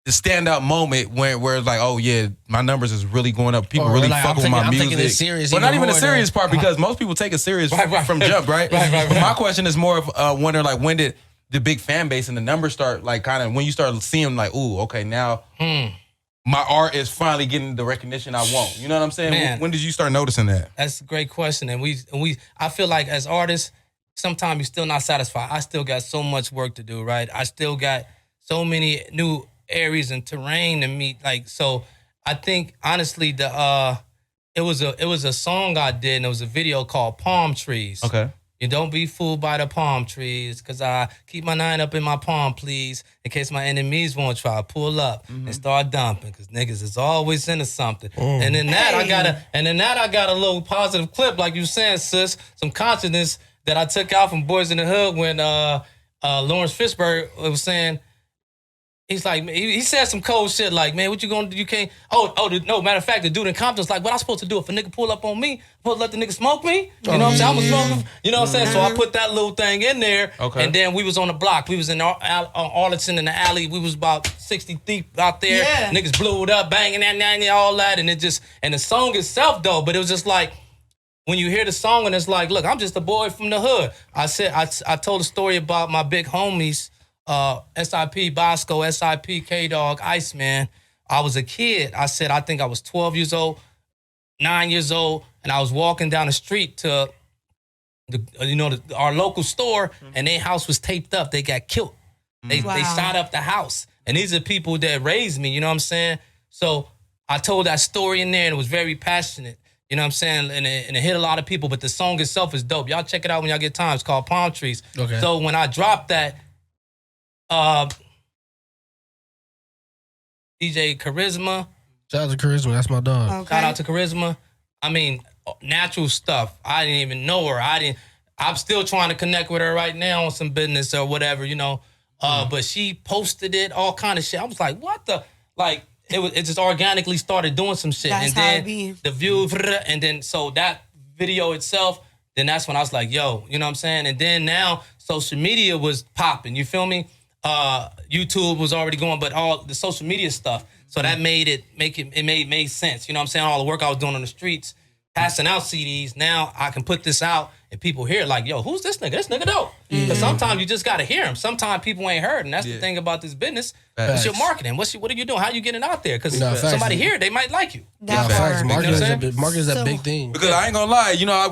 the standout moment where it's like, oh yeah, my numbers is really going up. People really fuck with my music. It serious, but not even the serious part, because most people take it serious from jump, right? But my question is more of wondering, like, when did the big fan base and the numbers start, like, kind of when you start seeing like, ooh, okay, now my art is finally getting the recognition I want. You know what I'm saying? Man, when did you start noticing that? That's a great question. And we I feel like as artists, sometimes you're still not satisfied. I still got so much work to do, right? I still got so many new areas and terrain to meet. Like, so I think honestly, it was a song I did, and it was a video called Palm Trees. Okay. You don't be fooled by the palm trees, cause I keep my 9 up in my palm, please, in case my enemies won't try to pull up and start dumping, cause niggas is always into something. And then that I got a little positive clip, like you saying, sis, some consciousness that I took out from Boys in the Hood when Lawrence Fishburne was saying. He's like, he said some cold shit like, man, what you gonna do? You can't. No, matter of fact, the dude in Compton's like, what I supposed to do if a nigga pull up on me? I'm supposed to let the nigga smoke me? You know what I'm saying? I'm a smoker. You know what I'm saying? So I put that little thing in there. Okay. And then we was on the block. We was in Arlington in the alley. We was about 60 deep out there. Yeah. Niggas blew it up, banging that, all that. And and the song itself though, but it was just like, when you hear the song and it's like, look, I'm just a boy from the hood. I told a story about my big homies, SIP, Bosco, SIP, K-Dog, Iceman. I was a kid. I said, I think I was 12 years old, 9 years old, and I was walking down the street to our local store, and their house was taped up. They got killed. They shot up the house. And these are people that raised me, you know what I'm saying? So I told that story in there, and it was very passionate. You know what I'm saying? And it hit a lot of people, but the song itself is dope. Y'all check it out when y'all get time. It's called Palm Trees. Okay. So when I dropped that, DJ Charisma. Shout out to Charisma. That's my dog. Okay. Shout out to Charisma. I mean, natural stuff. I didn't even know her. I'm still trying to connect with her right now on some business or whatever, you know. But she posted it, all kind of shit. I was like, what the? Like, it just organically started doing some shit. That's and then the view, and then so that video itself, then that's when I was like, yo, you know what I'm saying? And then now social media was popping, you feel me? YouTube was already going, but all the social media stuff. So that made sense. You know what I'm saying? All the work I was doing on the streets, passing out CDs. Now I can put this out and people hear like, yo, who's this nigga? This nigga dope. Because sometimes you just got to hear him. Sometimes people ain't heard. And that's the thing about this business. It's your marketing. What are you doing? How you getting out there? Because somebody hear it, they might like you. Marketing is a big thing. Because I ain't going to lie. You know,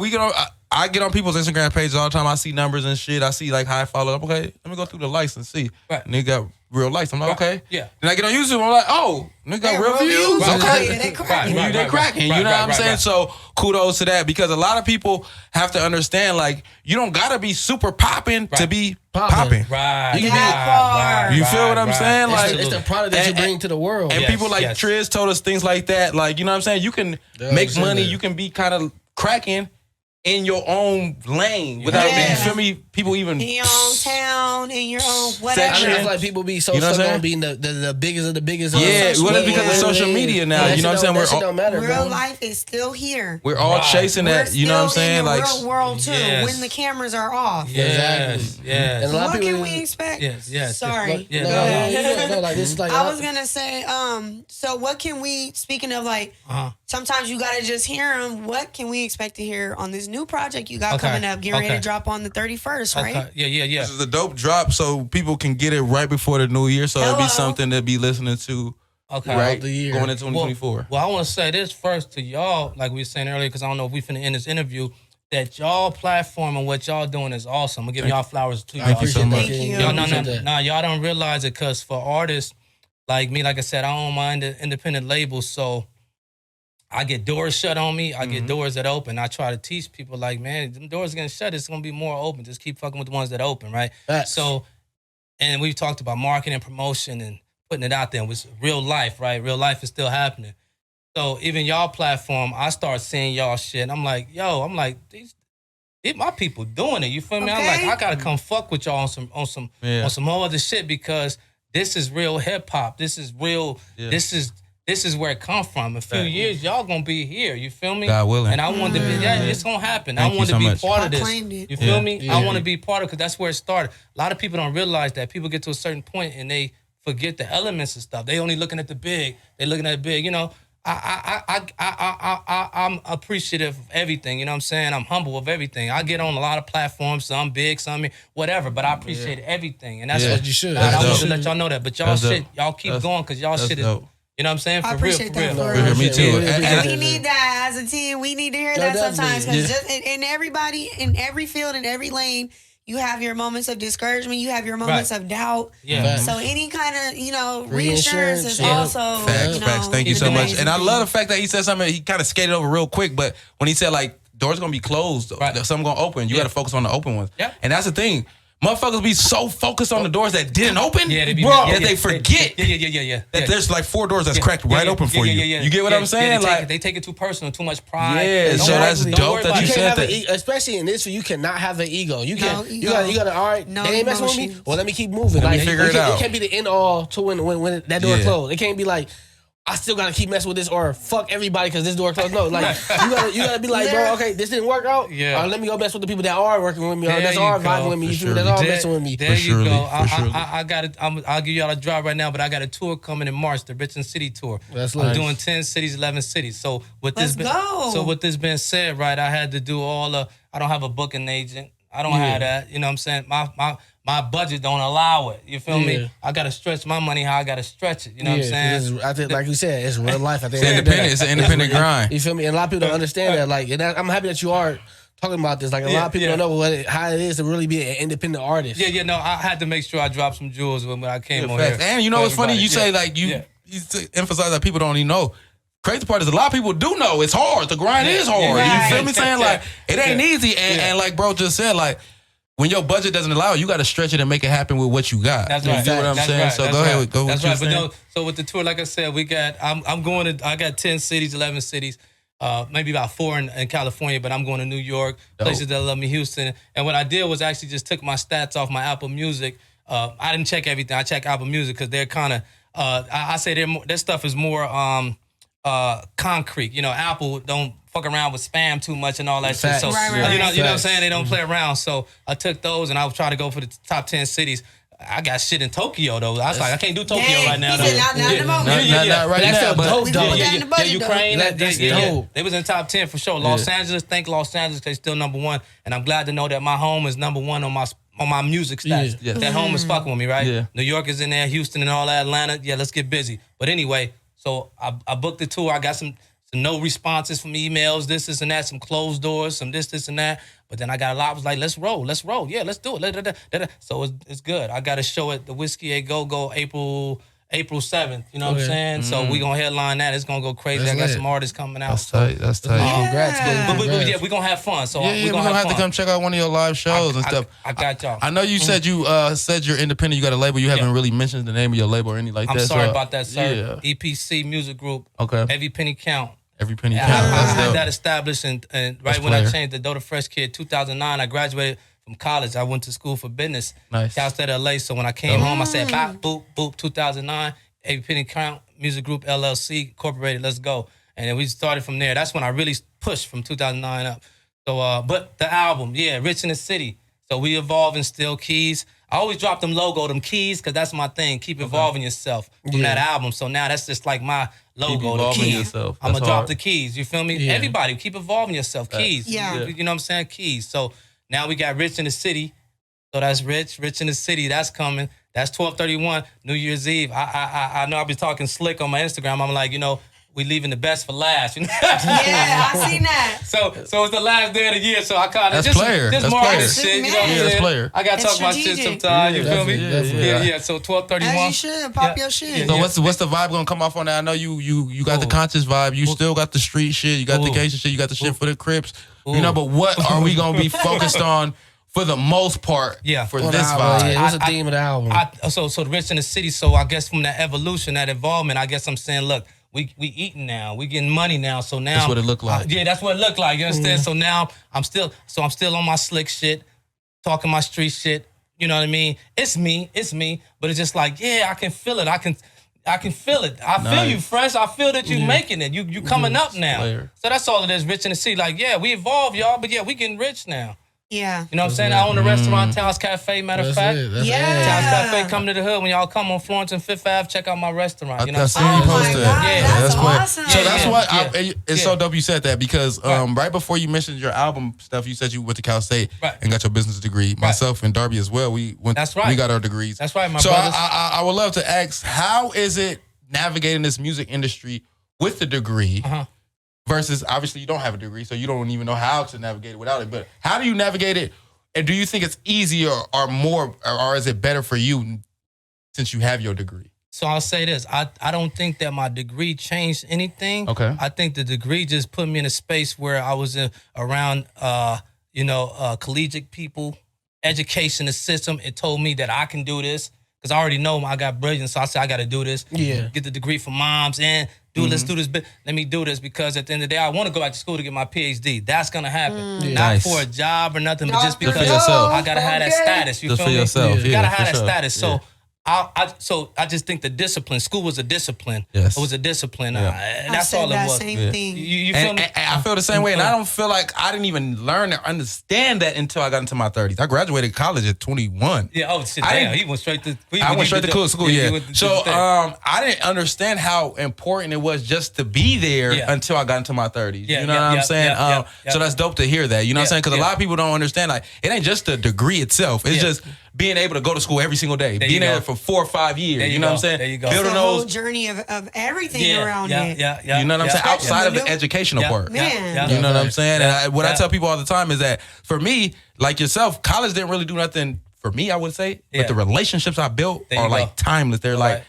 I get on people's Instagram pages all the time. I see numbers and shit. I see like high follow up. Okay, let me go through the likes and see. Right. And they got real likes. I'm like, okay. Yeah. Then I get on YouTube. I'm like, oh, they got real views. Okay. Yeah, they cracking. They cracking. You know what I'm saying? So kudos to that, because a lot of people have to understand, like, you don't gotta be super popping to be popping. Right. You feel what I'm saying? Like, it's the product that you bring to the world. And people like Triz told us things like that. Like, you know what I'm saying? You can make money. You can be kind of cracking in your own lane without you feel me? People even in your own town, in your own whatever. I feel like people be so stuck on being the biggest of the biggest. Yeah, well, it's because of social media now. You know what I'm saying? Real life is still here. We're all chasing that. You know what I'm saying? Like real world too. When the cameras are off. Exactly. Yeah. And what can we expect? Yes. Sorry. No, like this is like. I was gonna say. So what can we? Speaking of like, sometimes you gotta just hear them. What can we expect to hear on this new project you got coming up? Getting ready to drop on the 31st, right? Yeah. This is a dope drop, so people can get it right before the new year. So it'll be something to be listening to. Right, the year going into 2024. Well, I want to say this first to y'all, like we were saying earlier, because I don't know if we finna end this interview. That y'all platform and what y'all doing is awesome. I'm gonna give y'all flowers too. I appreciate that. Thank you. No, y'all don't realize it, because for artists like me, like I said, I own my independent label, so I get doors shut on me. I get doors that open. I try to teach people like, man, them doors are gonna shut. It's gonna be more open. Just keep fucking with the ones that open, right? So, and we've talked about marketing and promotion and putting it out there. It was real life, right? Real life is still happening. So even y'all platform, I start seeing y'all shit. And I'm like, these my people doing it. You feel me? I'm like, I gotta come fuck with y'all on some more other shit, because this is real hip hop. This is real. Yeah. This is where it come from. A few years, y'all gonna be here. You feel me? God willing. And I want to be. It's gonna happen. I want to be part of this. You feel me? Yeah. I want to be part of it, because that's where it started. A lot of people don't realize that. People get to a certain point and they forget the elements and stuff. They only looking at the big. They looking at the big. You know, I'm appreciative of everything. You know what I'm saying? I'm humble of everything. I get on a lot of platforms. Some big, some whatever. But I appreciate everything, and that's what you should. I want to let y'all know that. But y'all y'all keep going, because y'all shit is. You know what I'm saying? I appreciate that. Me too. We need that as a team. We need to hear that sometimes, because in everybody, in every field, in every lane, You have your moments of discouragement. You have your moments of doubt. Yeah. So any kind of, reinsurance is also, Facts. Thank you so much. And I love the fact that he said something, he kind of skated over real quick, but when he said, like, doors going to be closed, some going to open, you got to focus on the open ones. Yeah. And that's the thing. Motherfuckers be so focused on the doors that didn't open, they forget that there's like 4 doors that's cracked open for you. You get what I'm saying? They take it too personal, too much pride. Yeah, so that's dope that you said that. Especially in this, you cannot have an ego. You gotta. All right, they ain't messing with me. Well, let me keep moving. Let me figure it out. It can't be the end all to when that door closed. It can't be like, I still gotta keep messing with this or fuck everybody because this door closed. No, like you gotta be like, bro, okay, this didn't work out. Yeah. Let me go mess with the people that are working with me or that are vibing with me. You that are messing with me. There you go. I got it. I'll give y'all a drop right now, but I got a tour coming in March, the Richmond City tour. I'm doing 10 cities, 11 cities. So with this being said, right, I had to do I don't have a booking agent. I don't have that. You know what I'm saying? My budget don't allow it. You feel me? I gotta stretch my money how I gotta stretch it. You know what I'm saying? I think, like you said, it's real life. I think it's an independent grind. You feel me? And a lot of people don't understand that. Like, and I'm happy that you are talking about this. Like, a lot of people don't know how it is to really be an independent artist. No, I had to make sure I dropped some jewels when I came on here. And you know what's funny? You say like you emphasize that people don't even know. Crazy part is a lot of people do know it's hard. The grind is hard. You feel me saying? Like, it ain't easy. And like bro just said, like, when your budget doesn't allow it, you got to stretch it and make it happen with what you got. That's right. You know what I'm saying? Right. So go ahead. Go That's with right. But no, so with the tour, like I said, I got 10 cities, 11 cities, maybe about 4 in California, but I'm going to New York, places that love me, Houston. And what I did was actually just took my stats off my Apple Music. I didn't check everything. I check Apple Music because they're kind of, I say their stuff is more concrete. You know, Apple don't fuck around with spam too much and all that shit. So you know what I'm saying? They don't play around. So I took those and I was trying to go for the top 10 cities. I got shit in Tokyo though. I was like, I can't do Tokyo right now. Not in the moment. Not right now. But Ukraine, they was in top 10 for sure. Los Angeles, thank Los Angeles, they still number 1. And I'm glad to know that my home is number 1 on my music stats. That home is fucking with me, right? Yeah. New York is in there, Houston and all that, Atlanta. Yeah, let's get busy. But anyway, so I booked the tour. I got some no responses from emails, this and that, some closed doors, some this and that. But then I got a lot. I was like, let's roll. Yeah, let's do it. So it's good. I got a show at the Whiskey A Go April 7th. You know what I'm saying? So we gonna headline that. It's gonna go crazy. I got some artists coming out. That's tight. Congrats. But we gonna have fun. So we're gonna have to come check out one of your live shows and stuff. I got y'all. I know you said you're independent. You got a label. You haven't really mentioned the name of your label or anything like that. I'm sorry about that, sir. EPC Music Group. Okay. Every penny count. Every penny counts. I had that established, and right when I changed the Doe to Freshkid, 2009, I graduated from college. I went to school for business. Nice. Cal State LA. So when I came home, I said, bop, boop, boop, 2009, Every penny count, Music Group LLC, Incorporated, let's go. And then we started from there. That's when I really pushed from 2009 up. So, but the album, Rich in the City. So we evolving still keys. I always drop them them keys, because that's my thing. Keep evolving yourself from that album. So now that's just like my logo, the keys. I'm going to drop the keys. You feel me? Yeah. Everybody, keep evolving yourself. Keys. Yeah. You know what I'm saying? Keys. So now we got Rich in the City. So that's Rich in the City. That's coming. That's 12/31, New Year's Eve. I know I'll be talking slick on my Instagram. I'm like, we leaving the best for last. Yeah, I seen that. So it's the last day of the year, so I kind of just player. Just that's more player. shit. You know what I'm saying? That's player. I gotta talk about shit sometimes. You feel me? Yeah. So 12/31. As you should pop your shit. So what's the vibe gonna come off on that? I know you got the conscious vibe. You still got the street shit. You got the gangster shit. You it the shit for the Crips. But what are we gonna be focused on? For the most part, for this vibe. Yeah, what's the theme of the album? So the Rich in the City, so I guess from that evolution, that involvement, I guess I'm saying, look, we eating now, we getting money now, so now. That's what it look like. That's what it look like, you understand? So now I'm still on my slick shit, talking my street shit, you know what I mean? It's me, but it's just like, I can feel it, I can feel it. I feel you, Fresh. I feel that you making it. You coming up now. So that's all it is, Rich in the City. Like, we evolve, y'all, but we getting rich now. Yeah. You know what I'm saying? I own a restaurant, Towns Cafe, matter of fact. Towns Cafe, come to the hood. When y'all come on Florence and Fifth Ave, check out my restaurant. You know what I'm saying? Oh my God, that's awesome. So that's what it's so dope you said that, because right before you mentioned your album stuff, you said you went to Cal State and got your business degree. Myself and Darby as well. We went. That's right. We got our degrees. That's right, my so brothers. I would love to ask, how is it navigating this music industry with the degree? Versus, obviously, you don't have a degree, so you don't even know how to navigate it without it. But how do you navigate it And do you think it's easier or more, or is it better for you since you have your degree? So I'll say this. I don't think that my degree changed anything. Okay. I think the degree just put me in a space where I was around, collegiate people, education, the system. It told me that I can do this because I already know I got brilliance. So I said, I got to do this. Yeah. Get the degree from moms and let's do this. Let me do this because at the end of the day, I want to go back to school to get my PhD. That's going to happen. Not for a job or nothing, but just because I got to have that status. You just feel me? Yourself. You got to have that status. So I just think the discipline. School was a discipline. Yes. It was a discipline. That's all it was. Same thing. You feel me? And I feel the same way, and I don't feel like I didn't even learn or understand that until I got into my 30s. I graduated college at 21. Yeah. Oh shit! Damn. He went straight to. I went straight to school. Yeah. So I didn't understand how important it was just to be there until I got into my 30s. You know what I'm saying? So that's dope to hear that. You know what I'm saying? Because a lot of people don't understand. Like, it ain't just the degree itself. It's just being able to go to school every single day, being there for 4 or 5 years. You know what I'm saying? There you go. Building the whole journey of everything around it. You know what I'm saying? Outside of the educational part. Man. You know what I'm saying? And what I tell people all the time is that for me, like yourself, college didn't really do nothing for me, I would say. But the relationships I built are like timeless. They're like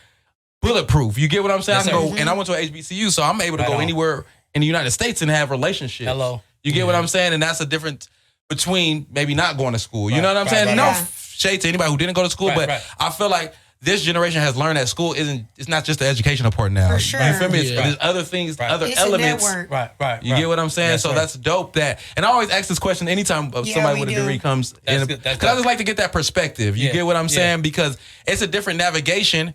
bulletproof. You get what I'm saying? I can go, and I went to an HBCU, so I'm able to go anywhere in the United States and have relationships. You get what I'm saying? And that's a difference between maybe not going to school. You know what I'm saying? No shade to anybody who didn't go to school, but I feel like this generation has learned that school it's not just the educational part now. For sure. You feel me? There's other things, other it's elements. Right. You get what I'm saying? So that's dope that, and I always ask this question anytime somebody with a degree comes in. Because I just like to get that perspective. You get what I'm saying? Because it's a different navigation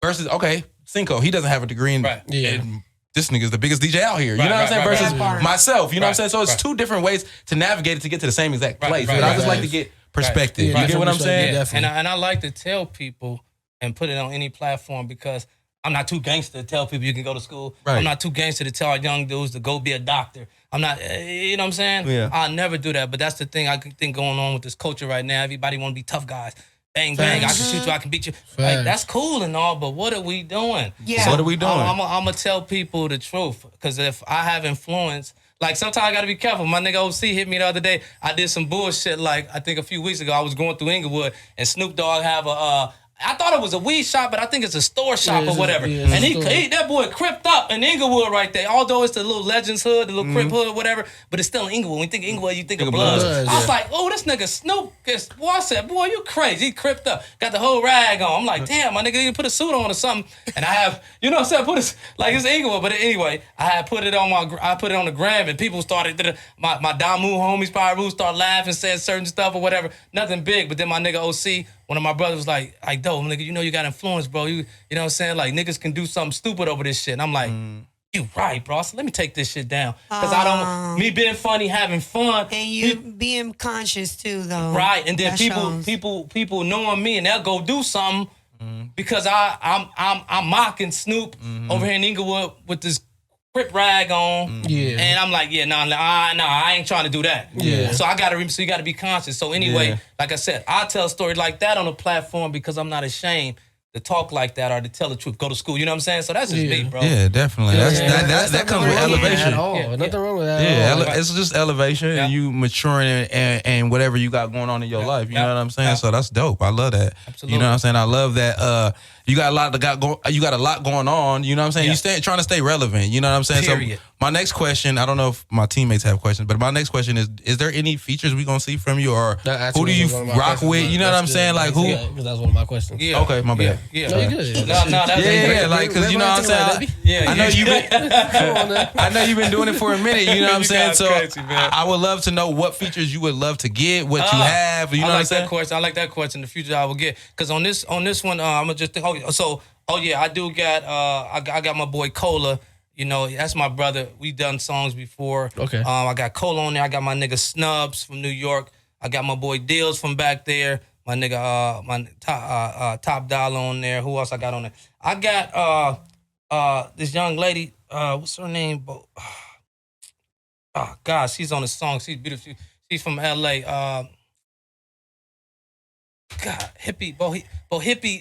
versus, okay, Cinco, he doesn't have a degree in this nigga's the biggest DJ out here. You know what I'm saying? Versus myself. You know what I'm saying? So it's two different ways to navigate it to get to the same exact place. But I just like to get perspective. You get what I'm saying? And I like to tell people and put it on any platform because I'm not too gangster to tell people you can go to school. I'm not too gangster to tell our young dudes to go be a doctor. I'm not, you know what I'm saying? Yeah. I'll never do that. But that's the thing I think going on with this culture right now. Everybody want to be tough guys. Bang, bang, I can shoot you, I can beat you. Like, that's cool and all, but what are we doing? Yeah. So what are we doing? I'm going to tell people the truth. Because if I have influence, like sometimes I got to be careful. My nigga OC hit me the other day. I did some bullshit like I think a few weeks ago. I was going through Inglewood and Snoop Dogg have I thought it was a weed shop, but I think it's a store shop or whatever. And he that boy cripped up in Inglewood right there. Although it's the little Legends hood, the little Crip hood, whatever, but it's still in Inglewood. When you think Inglewood, you think of Bloods. I was like, oh, this nigga Snoop. Boy, I said, boy, you crazy. He cripped up. Got the whole rag on. I'm like, damn, my nigga didn't put a suit on or something. And I have, you know what I'm saying, like it's Inglewood. But anyway, I had put it on the gram and people started, my Damu homies probably started laughing, saying certain stuff or whatever. Nothing big, but then my nigga OC, one of my brothers was like, dope, nigga, you know you got influence, bro. You know what I'm saying? Like, niggas can do something stupid over this shit. And I'm like, you right, bro. So let me take this shit down. Because me being funny, having fun. And you being conscious too, though. Right. And then people knowing me and they'll go do something because I'm mocking Snoop over here in Inglewood with this Crip rag on, and I'm like, I ain't trying to do that. So you gotta be conscious. So anyway, like I said, I tell a story like that on a platform because I'm not ashamed to talk like that or to tell the truth. Go to school, you know what I'm saying? So that's just me, bro. Yeah, definitely. That comes with elevation. Nothing wrong with that. It's just elevation and you maturing and whatever you got going on in your life. You know what I'm saying? So that's dope. I love that. Absolutely. You know what I'm saying? I love that. You got a lot going on. You know what I'm saying? You trying to stay relevant. You know what I'm saying? Period. So my next question, I don't know if my teammates have questions, but my next question is there any features we gonna see from you, or who do you rock with? You know what I'm saying? Like who? Because that's one of my questions. Yeah. Okay, my bad. Yeah. No, you good. Like because you know what I'm saying. I know you've been. I know you've been doing it for a minute. You know what I'm saying? So I would love to know what features you would love to get, what you have. You know what I'm saying? I like that question. In the future, I will get because on this one, I'm gonna just think. I do got. I got my boy Cola. You know, that's my brother. We done songs before. Okay. I got Cola on there. I got my nigga Snubs from New York. I got my boy Deals from back there. My nigga, Top Dollar on there. Who else I got on there? I got this young lady. What's her name? Oh God, she's on the song. She's beautiful. She's from LA. God, hippie, Bo hippie.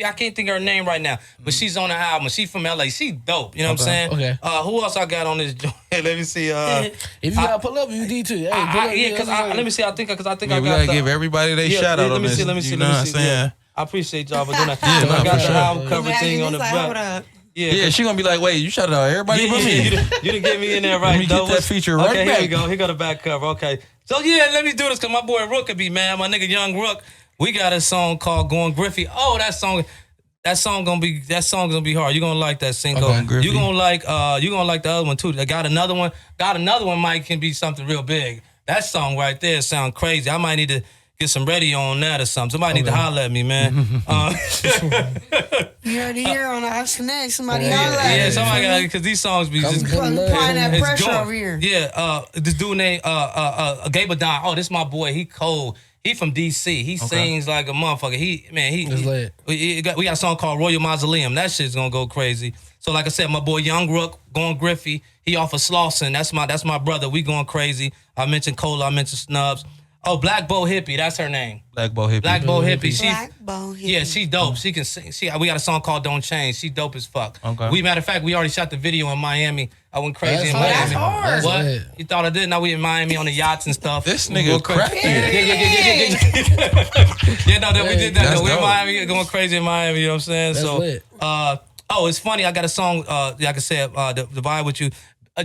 I can't think of her name right now, but she's on the album. She's from LA. She's dope. You know what I'm saying? Okay. Who else I got on this joint? Let me see. If you gotta pull up, you need to. Hey, let me see. I think I got. We gotta give everybody their shout out on this. Let me see. You know what I'm saying? I appreciate y'all for doing that. Yeah, I got for the sure. album cover thing on the back. Yeah, she gonna be like, wait, you shouted out everybody but me. You didn't get me in there right. Let me get that feature right back. back. Here we go. Here go the back cover. Okay. So yeah, let me do this because my boy Rook could be mad. My nigga Young Rook. We got a song called Going Griffey. Oh, that song gonna be hard. You're gonna like that single. Okay, you're gonna like the other one too. I got another one. Might can be something real big. That song right there sound crazy. I might need to get some radio on that or something. Somebody need to holler at me, man. You heard it here on the TheAuxConnect. Somebody holler at me. Yeah, somebody got because these songs be just applying that pressure over here. Yeah, this dude named Gabe Don. Oh, this my boy. He cold. He from DC. He sings like a motherfucker. We got a song called Royal Mausoleum. That shit's gonna go crazy. So like I said, my boy Young Rook, Going Griffey. He off of Slauson. That's my brother. We going crazy. I mentioned Cola. I mentioned Snubs. Oh, Black Bo Hippie. That's her name. Black Bo Hippie. Black Bo Hippie. Black Bo Hippie. Yeah, she dope. She can sing. We got a song called Don't Change. She dope as fuck. Okay. Matter of fact, we already shot the video in Miami. I went crazy in Miami. That's hard. What? That's You thought I didn't? Now we in Miami on the yachts and stuff. This nigga crazy. Yeah, no, we did that. That's We in dope. Miami, going crazy in Miami. You know what I'm saying? That's lit. It's funny. I got a song. Like I said, the vibe with you.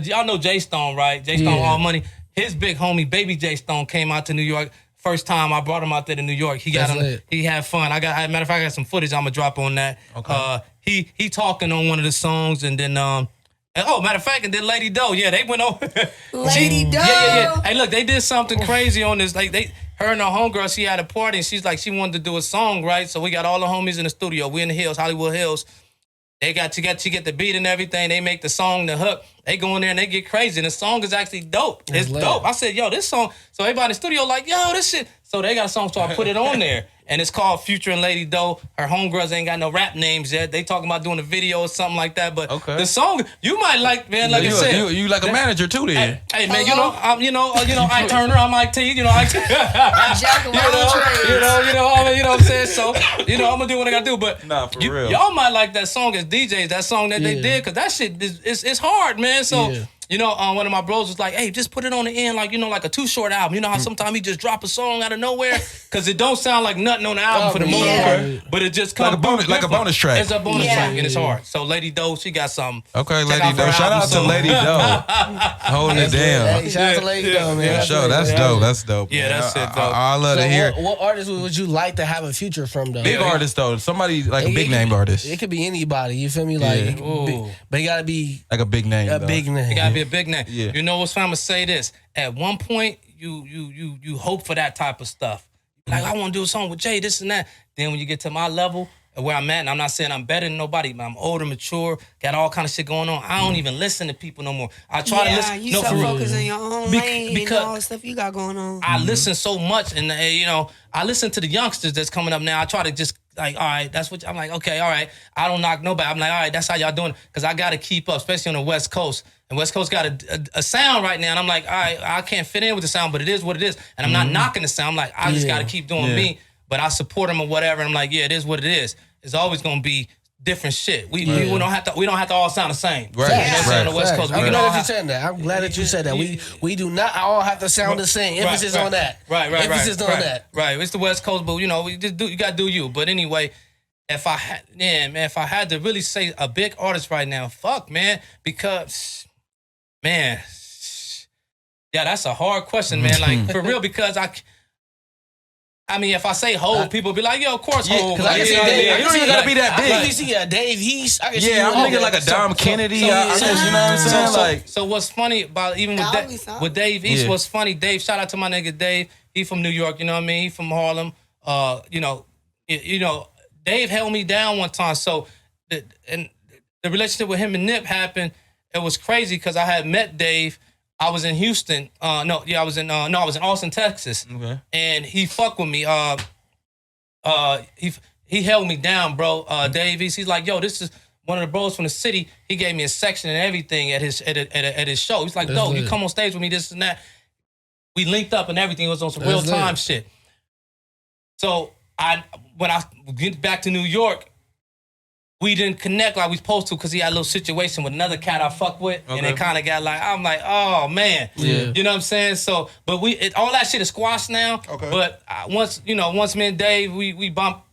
Y'all know Jay Stone, right? Jay Stone, All Money. His big homie, Baby Jay Stone, came out to New York. First time I brought him out there to New York. He got him. Lit. He had fun. Matter of fact, I got some footage I'm gonna drop on that. Okay. He talking on one of the songs, and then matter of fact, and then Lady Doe. Yeah, they went over. Lady Doe. Yeah. Hey, look, they did something crazy on this. Like her and her homegirl, she had a party, and she's like, she wanted to do a song, right? So we got all the homies in the studio. We in the hills, Hollywood Hills. They got to get the beat and everything. They make the song, the hook. They go in there and they get crazy. And the song is actually dope. It's dope. I said, yo, this song. So everybody in the studio like, yo, this shit. So they got a song, so I put it on there. And it's called Future and Lady Doe. Her homegirls ain't got no rap names yet. They talking about doing a video or something like that. But the song, you might like, man, like I said. You like a manager too then. Hey man, Ike Turner, I'm Ike T, Ike. Jack of all trades. you know what I'm saying? So, I'm gonna do what I gotta do. But Nah, for real. Y'all might like that song as DJs, that song that they did, cause that shit it's hard, man. So one of my bros was like, hey, just put it on the end, like, like a Too Short album. You know how sometimes he just drop a song out of nowhere? Cause it don't sound like nothing on the album for the most part. But it just comes like a bonus track. It's a bonus track and it's hard. So Lady Doe, she got something. Okay, Lady Doe. Shout out to Lady Doe. Holding it down. Hey, shout out to Lady Doe, man. That's dope. That's dope. Yeah, that's it, though. I love to hear. What artist would you like to have a future from, though? Big artist though. Somebody like a big name artist. It could be anybody. You feel me? Like, but it gotta be like a big name. a big name. It gotta be a big name. Yeah. You know what's fun? I'm gonna say this. At one point, you hope for that type of stuff. Like, I want to do a song with Jay, this and that. Then when you get to my level, where I'm at, and I'm not saying I'm better than nobody, but I'm older, mature, got all kind of shit going on. I don't even listen to people no more. I try to listen. You so focused in your own lane and all the stuff you got going on. I listen so much, and I listen to the youngsters that's coming up now. I try to just like, all right, that's what I'm like. Okay, all right. I don't knock nobody. I'm like, all right, that's how y'all doing, because I got to keep up, especially on the West Coast. And West Coast got a sound right now, and I'm like, all right, I can't fit in with the sound, but it is what it is. And I'm not knocking the sound. I'm like, I just got to keep doing me, but I support them or whatever. And I'm like, yeah, it is what it is. It's always gonna be different shit. We don't have to all sound the same. Right. On the West Coast. I'm glad that you said that. I'm glad that you said that. We do not all have to sound the same. Emphasis on that. Right. Emphasis on that. Right. It's the West Coast, but we just you gotta do you. But anyway, if I had to really say a big artist right now, fuck, man, because man, yeah, that's a hard question, man. Like for real, because I mean, if I say Hov, people be like, yo, of course Hov. Because I can see Dave. You don't even gotta be that big. I can see Dave East. I can see I'm thinking like a Dom Kennedy. I guess, you know what I'm saying? So what's funny about even with Dave East, what's funny, Dave, shout out to my nigga Dave. He from New York, you know what I mean? He from Harlem. Dave held me down one time. So the relationship with him and Nip happened. It was crazy because I had met Dave. I was in Houston. I was in Austin, Texas. Okay. And he fucked with me. He held me down, bro. Dave East, he's like, yo, this is one of the bros from the city. He gave me a section and everything at his show. He's like, yo, you come on stage with me, this and that. We linked up and everything. It was on some real time shit. So when I get back to New York, we didn't connect like we supposed to because he had a little situation with another cat I fuck with, and it kind of got like, I'm like, oh man, you know what I'm saying? So, but all that shit is squashed now. Okay. But once me and Dave, we bump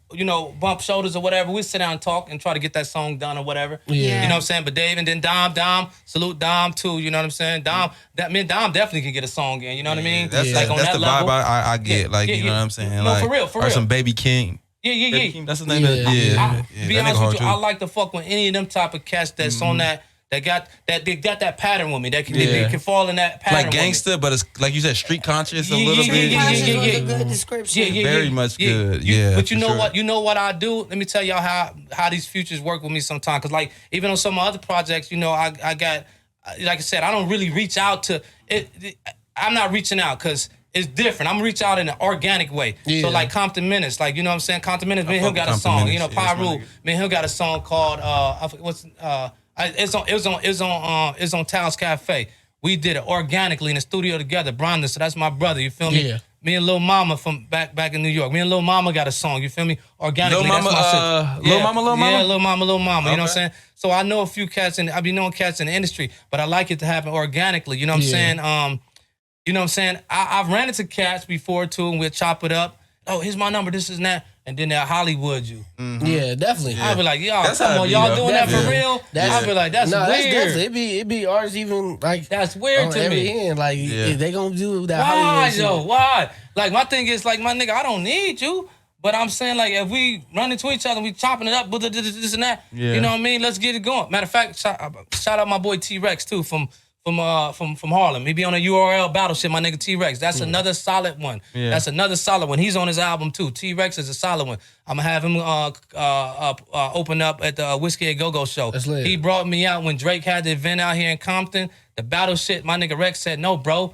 shoulders or whatever, we sit down and talk and try to get that song done or whatever. Yeah. You know what I'm saying? But Dave and then Dom, salute Dom too, you know what I'm saying? Dom definitely can get a song in, you know what I mean? That's the vibe I get, you know what I'm saying? No, like, for real. Or some Baby King. Yeah. That's his name. Be honest with you, I like to fuck with any of them type of cats that's on that. They got that pattern with me. They can fall in that pattern. Like gangster, but it's like you said, street conscious a little bit. Yeah. A good description. Very much good. But you know what? You know what I do? Let me tell y'all how these futures work with me sometimes. Cause like even on some of my other projects, I got, like I said, I don't really reach out to it. I'm not reaching out because it's different. I'm reach out in an organic way. Yeah. So like Compton Menace, like you know what I'm saying. Compton Menace, me and him got a song. Pyru, me and him got a song called it's on Taos Cafe. We did it organically in the studio together. Brandon, so that's my brother. You feel me? Yeah. Me and Lil Mama from back in New York. Me and Lil Mama got a song. You feel me? Organically. Lil Mama, Lil Mama. Yeah, Lil Mama. Okay. You know what I'm saying? So I know a few cats I be knowing cats in the industry, but I like it to happen organically. You know what I'm saying? You know what I'm saying? I've ran into cats before too, and we'll chop it up. Oh, here's my number. This is that. And then they'll Hollywood you. Mm-hmm. Yeah, definitely. I'll be like, y'all, come on, y'all doing that for real? I'll be like, that's weird. That's definitely. It be ours even like that's weird to me. End. Like they gonna do that. Why, yo? Why? Like my thing is like my nigga, I don't need you. But I'm saying like if we run into each other and we chopping it up, this and that, you know what I mean? Let's get it going. Matter of fact, shout out my boy T-Rex too from Harlem. He be on a URL battle shit, my nigga T-Rex. That's another solid one. Yeah. That's another solid one. He's on his album too. T-Rex is a solid one. I'm gonna have him open up at the Whiskey A Go-Go show. He brought me out when Drake had the event out here in Compton. The battle shit, my nigga Rex said, no, bro,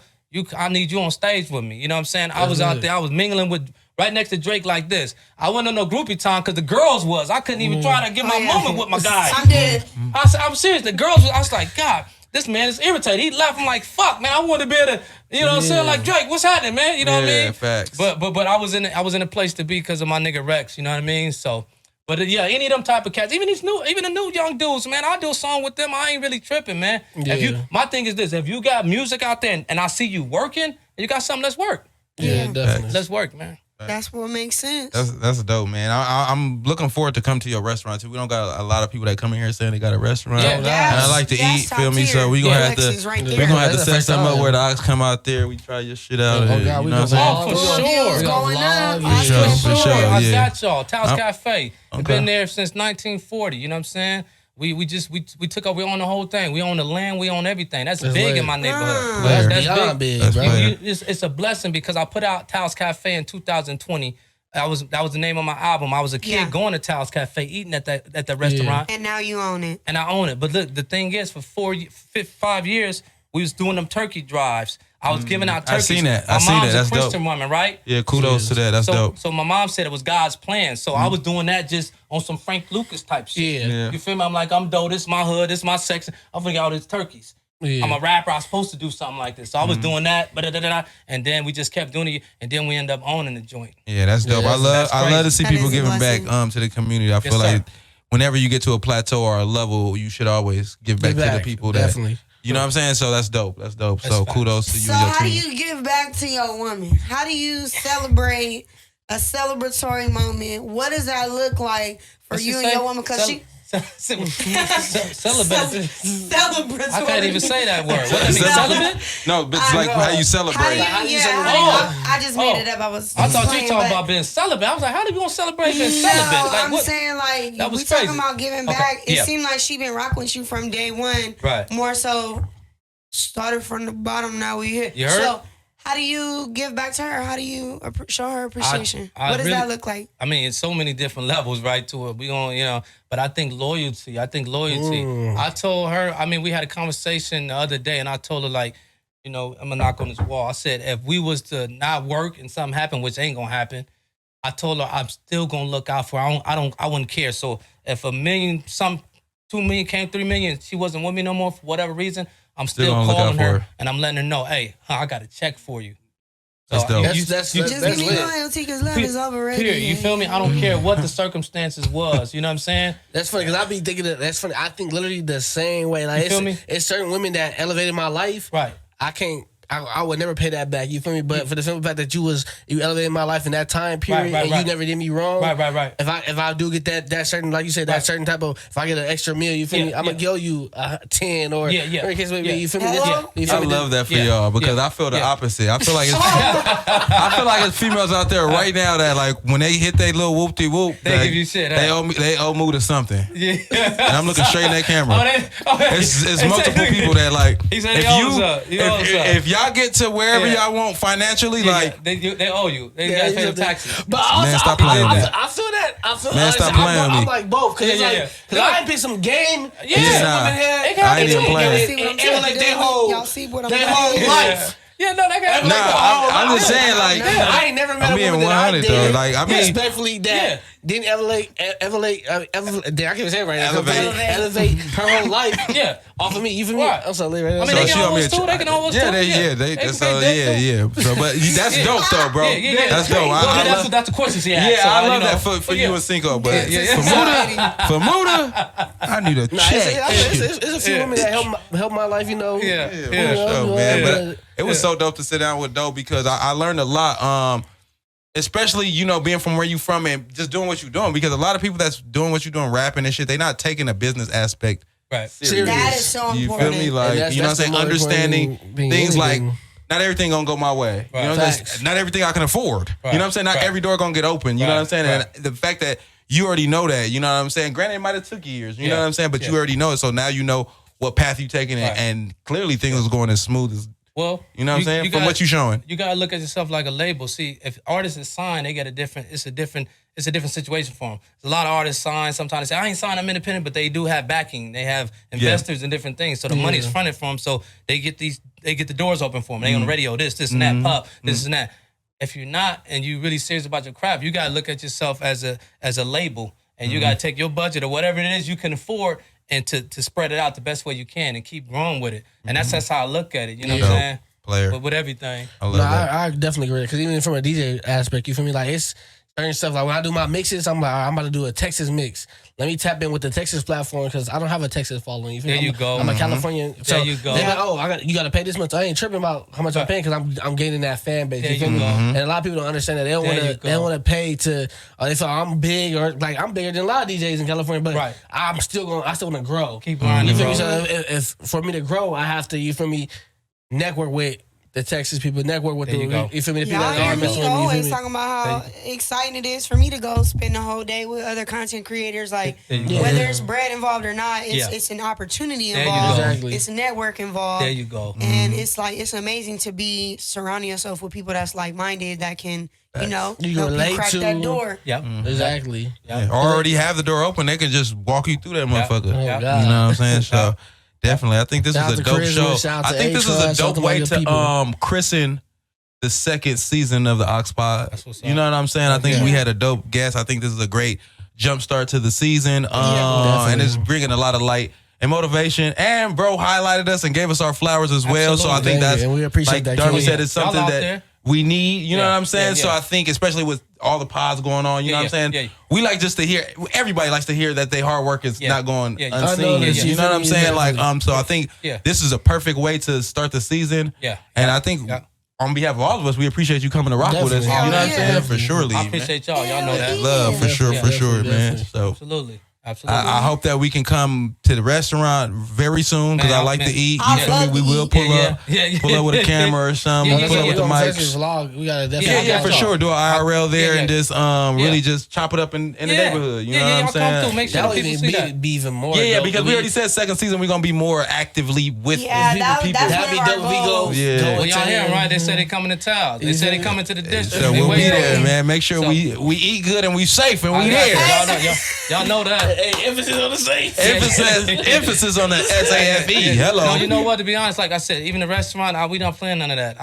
I need you on stage with me. You know what I'm saying? I was out there, I was mingling with right next to Drake like this. I wasn't on no groupie time because the girls was. I couldn't even try to get my moment with my guy. I'm dead. I'm serious. The girls was, I was like, God, this man is irritated. He left. I'm like, fuck, man. I want to be able to, you know what I'm saying? Like, Drake, what's happening, man? You know what I mean? Facts. But I was in a place to be because of my nigga Rex. You know what I mean? So, but any of them type of cats, even the new young dudes, man. I do a song with them. I ain't really tripping, man. Yeah. My thing is this: if you got music out there and I see you working, and you got something, let's work. Yeah, definitely. Let's work, man. That's what makes sense. That's dope, man. I'm looking forward to come to your restaurant too. We don't got a lot of people that come in here saying they got a restaurant, and I like to eat. Feel me? So we gonna have to set something up where the Aux come out there. We try your shit out. Oh God, you know what I'm saying? For sure. For sure. I got y'all. Taos Cafe. We've been there since 1940. You know what I'm saying? We took over. We own the whole thing. We own the land. We own everything. That's big in my neighborhood. That's big, bro. It's a blessing because I put out Taos Cafe in 2020. That was the name of my album. I was a kid going to Taos Cafe, eating at the restaurant. And now you own it. And I own it. But look, the thing is, for 5 years, we was doing them turkey drives. I was giving out turkeys. I seen that. My mom's That's a Christian dope. woman, right? Yeah, kudos to that. That's dope. So my mom said it was God's plan. So I was doing that just on some Frank Lucas type shit. Yeah. You feel me? I'm like, I'm dope. This is my hood. This is my section. I'm finna get all these turkeys. Yeah. I'm a rapper. I was supposed to do something like this. So I was doing that, and then we just kept doing it, and then we end up owning the joint. Yeah, that's dope. I love to see people giving back to the community. I feel like whenever you get to a plateau or a level, you should always give back to the people that. Definitely. You know what I'm saying? So that's dope. That's so kudos to you so and your team. So how do you give back to your woman? How do you celebrate a celebratory moment? What does that look like for you and your woman? Because she... Celebratory. Celebratory. I can't even say that word. What does it mean? Celibate? No, but it's like how you celebrate. I just made it up. I thought you talking about being celibate. I was like, how do you gonna celebrate being celibate? Like, I'm saying like that was we crazy. talking about giving back. It seemed like she been rocking with you from day one. Right. More so started from the bottom. Now we here. You heard? So, how do you give back to her? How do you show her appreciation? What does that look like? I mean, it's so many different levels, right, to it. We gonna, but I think loyalty. I told her, I mean, we had a conversation the other day, and I told her, like, I'm gonna knock on this wall. I said, if we was to not work and something happened, which ain't gonna happen, I told her I'm still gonna look out for her. I wouldn't care. So if 2 million came, 3 million, she wasn't with me no more for whatever reason, I'm still calling her and I'm letting her know, hey, I got a check for you. That's dope. Just give me loyalty because love is overrated. Period. You feel me? I don't care what the circumstances was. You know what I'm saying? That's funny because I be thinking that's funny. I think literally the same way. Like, you feel me? It's certain women that elevated my life. Right. I can't. I would never pay that back. You feel me? But for the simple fact that you elevated my life in that time period, you never did me wrong. Right. If I do get that certain, like you said, that certain type of, if I get an extra meal, you feel me? I'm gonna give you 10 or in case maybe you feel me? I love that for y'all because I feel the opposite. I feel like it's females out there right now that like when they hit their little whoop de whoop, they give you shit. They owe me to something. Yeah. And I'm looking straight in that camera. It's multiple people that like. If y'all get to wherever y'all want financially, like they owe you. They gotta pay the taxes. But also, man, stop playing with I feel that. I feel man, stop playing with me. I'm like both because I ain't been some game. I ain't even playing. Like their whole life. Yeah, no, that got I'm just saying, like, I ain't never met a woman that I did. Like, I mean, respectfully, that didn't elevate. I can't even say it right now. Elevate her whole life. Off of me. You feel me? I'm so lit right now. I mean, they can always too. They can always too. Yeah. So, but that's dope, though, bro. That's dope. That's the questions he asked. Yeah, I love that for you and Cinco. But for Muda, I need a check. It's a few women that help my life. You know. Yeah, man. But it was so dope to sit down with Doe because I learned a lot. Especially, you know, being from where you from and just doing what you're doing. Because a lot of people that's doing what you're doing, rapping and shit, they not taking a business aspect serious. That is so important. You feel me? Like, you know what I'm saying? Understanding things like, not everything gonna go my way. You know what I'm saying? Not everything I can afford. You know what I'm saying? Not every door gonna get open. You know what I'm saying? And the fact that you already know that, you know what I'm saying? Granted, it might have took years. You know what I'm saying? But you already know it. So now you know what path you're taking. And clearly things was going as smooth as... Well, you know what I'm saying? From what you're showing. You gotta look at yourself like a label. See, if artists is signed, they get it's a different situation for them. There's a lot of artists signed. Sometimes they say, I ain't signed, I'm independent, but they do have backing. They have investors and different things. So the money's fronted for them. So they get the doors open for them. They on the radio, this and that, pop, this and that. If you're not and you really serious about your craft, you gotta look at yourself as a label. And you gotta take your budget or whatever it is you can afford and to spread it out the best way you can and keep growing with it. And that's how I look at it. You know what I'm saying? Player. With everything. I love that. I definitely agree. Because even from a DJ aspect, you feel me? Like, it's certain stuff. Like, when I do my mixes, I'm like, I'm about to do a Texas mix. Let me tap in with the Texas platform because I don't have a Texas following. You feel me? I'm a Californian. So there you go. They're like, you got to pay this much. I ain't tripping about how much I'm paying because I'm gaining that fan base. You feel me? And a lot of people don't understand that. They don't want to pay to. They feel I'm big or like I'm bigger than a lot of DJs in California. But I still want to grow. Keep grinding. You feel me? So if for me to grow, I have to. You feel me? Network with the Texas people, network with you feel me? The people that are messing with me. Always talking about how exciting it is for me to go spend the whole day with other content creators. Like whether it's bread involved or not, it's an opportunity involved. Exactly. It's a network involved. There you go. And it's like it's amazing to be surrounding yourself with people that's like minded that can help you crack that door. Yep. Exactly. Or already have the door open, they can just walk you through that motherfucker. Oh, you know what I'm saying? So definitely, I think this is a dope show. I think this is a dope way to christen the second season of the TheAuxConnect. You know what I'm saying? I think we had a dope guest. I think this is a great jump start to the season, and it's bringing a lot of light and motivation. And bro highlighted us and gave us our flowers as well. So I think that's, and we appreciate like that. Darby said, it's something that we need. You know what I'm saying? So I think, especially with all the pods going on, you know what I'm saying? We like just to hear, everybody likes to hear that their hard work is not going unseen. You know what I'm saying? Like, so I think this is a perfect way to start the season. And I think on behalf of all of us, we appreciate you coming to rock with us. You know what I'm saying? For sure, I appreciate y'all. Y'all know that. Love, for sure, man. So absolutely. I hope that we can come to the restaurant very soon because I like to eat. You feel me? We will pull up with a camera or something. We'll pull up with the mics. Vlog. We gotta definitely for sure. Do an IRL there and just really just chop it up in the neighborhood. You know what I'm saying? Make sure people see that. Be even more. Yeah, because we already said second season we're gonna be more actively with people. That'd be dope. We go. Well, y'all hearing right? They said they coming to town. They said they coming to the district. So we'll be there, man. Make sure we eat good and we safe and we there. Y'all know that. Emphasis on the safe. Emphasis on the SAFE. Hello. No, you know what? To be honest, like I said, even the restaurant, we don't plan none of that.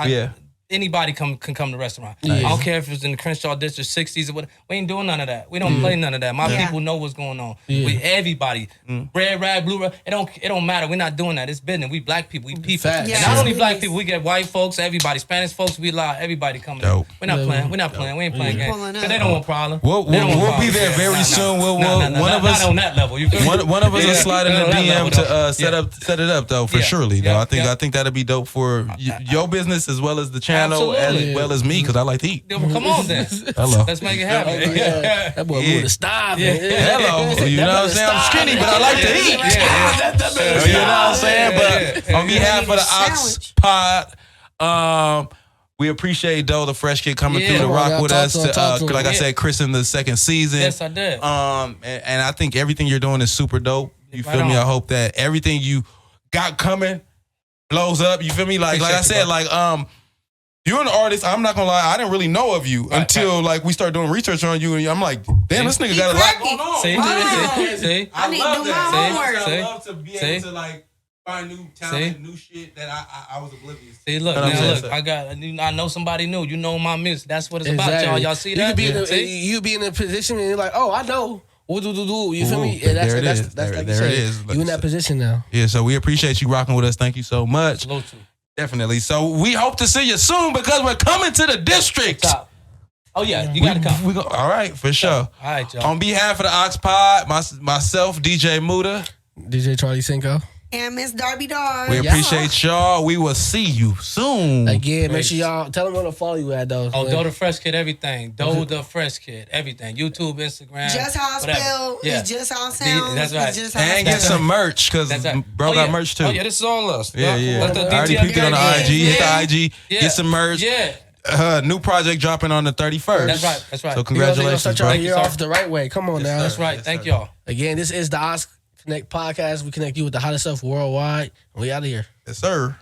anybody can come to the restaurant. I don't care if it's in the Crenshaw District 60s or whatever. We ain't doing none of that. We don't play none of that. My people know what's going on. We everybody, red, rag, blue, red. It don't matter. We're not doing that. It's business. We black people. We people. And not only black people. We get white folks. Everybody, Spanish folks. We allow everybody coming. We're not playing. We're not playing. We ain't playing games. Cause they don't want problem. We'll be there very soon. One of us not on that level. One of us will slide in the DM to set it up though for surely though. I think that'll be dope for your business as well as the channel as well as me because I like to eat. Come on then. Hello. Let's make it happen. That boy moved to stop. Hello. You know what I'm saying? I'm skinny, but I like to eat. You know what I'm saying? But on behalf of the Ox Pod, we appreciate the Freshkid coming through to rock with us. Like I said, Chris in the second season. Yes, I did. And I think everything you're doing is super dope. You feel me? I hope that everything you got coming blows up. You feel me? Like I said, you're an artist. I'm not gonna lie. I didn't really know of you until like we started doing research on you, and I'm like, damn, this nigga got a lot going on. See? I need to do my homework. I love to be able to like find new talent, new shit that I was oblivious to. See, look, I know somebody new. You know my music. That's what it's about, y'all. Y'all see that? You be in a position and you're like, oh, I know. You feel me? Yeah, there it is. That's like there it is. You in that position now. Yeah, so we appreciate you rocking with us. Thank you so much. Salute. Definitely. So we hope to see you soon because we're coming to the district. Oh yeah, you gotta come. All right, for sure. All right, y'all. On behalf of the Ox Pod, myself, DJ Muda, DJ Charlie Cinco, and Miss Darby Dog. we appreciate y'all. We will see you soon. Again, make sure y'all tell them where to follow you at though. Oh, the Freshkid, everything. The Freshkid, everything. YouTube, Instagram. Just how I spell is just how it sounds. That's right. Just how and get some merch because bro got merch too. Oh yeah, this is all us. Yeah. I already peeked it on the IG. Hit the IG. Get some merch. Yeah. New project dropping on the 31st. That's right. So congratulations, start your year off the right way. Come on now. That's right. Thank y'all. Again, this is the TheAuxConnect podcast. We connect you with the hottest stuff worldwide. We out of here. Yes, sir.